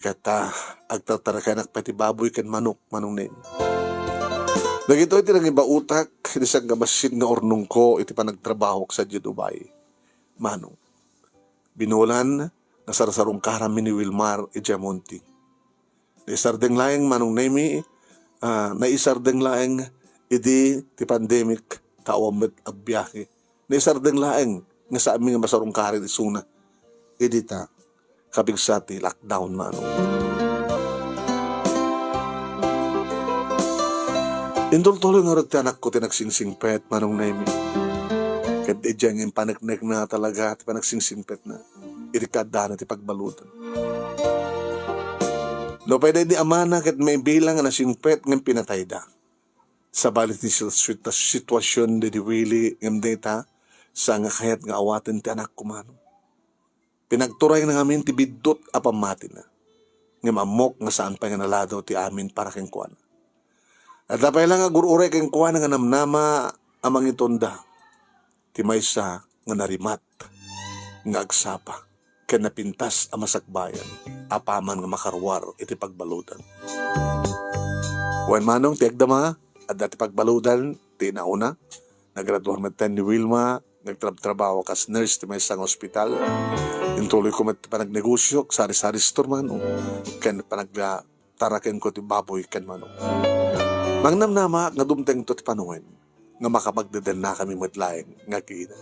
Kata, agtatarakan akpa ti baboy kan manok, manong nen. Nagito iti nang iba utak, isang gamasin nga ornong ko, iti panagtrabaho sa Dubai. Manong, binulan, nasarasarong karami ni Wilmar Ejamonti. Naisardeng laeng manong nemi, naisardeng laeng, iti ti pandemic, kawamet agbiyahe. Naisardeng laeng, nga sa aming masarong karin isuna. Iti ta, kabigsati, lockdown manong. Indol-tolo nga rin ti anak ko tinagsingsingpet manong nemi. Kat idyang yung panagnek na talaga ti panagsingsingpet na. Irikada na ti pagbalutan. No pwede di amana kat may bilang na singpet ng pinatay da. Sa balit ni sitwasyon di Willie ng data sa nga kayat nga awatin ti anak ko manong. Pinagturay na ngamin ti bidot apamati na. Nga mamok nga saan pa nga naladaw ti amin para keng kuwan. At napay lang agururay keng kuwan nga namnama amang itonda. Ti maysa nga narimat nga agsapa ken napintas a masakbayan apaman nga makarwar iti pagbaludan. Wen manong ti agdama at dati pagbaludan ti nauna nagraduar met ni Wilma nagtrabaho kas nurse ti maysa nga ospital. Intuloy ko met panagnegosyo sari-sari store manong ken panagtaraken ko ti baboy ken manong. Mangnamnama nga dumteng to ti panuwen nga makapagdadan na kami matlaeng nga kina.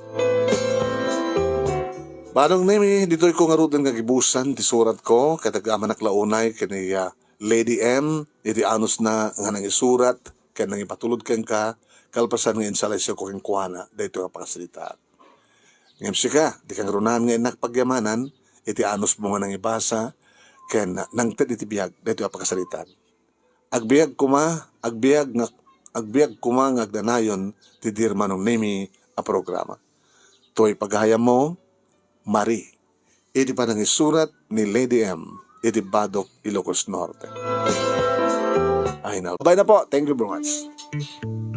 Manong nemi, dito'y ko nga rudan nga gibusan ti surat ko, katagama naklaunay kani Lady M, iti anos na nga nang isurat, kaya nang ipatulod ken ka, kalpasan nga insalasyo ko keng kuhana, dito nga pakasalita. Ngam ka, di kang runan nga inak pagyamanan, iti anos mo nga nang ibasa, kaya nang iti biyag, dito nga pakasalitan. Agbiag kuma, agbiag nga agbiag kumangag danayon ti dirmanong nemi a programa. To'y paghayam mo, Marie. Iti pa nang isurat ni Lady M. Iti Badok, Ilocos Norte. Ay na. Bye na po. Thank you very much.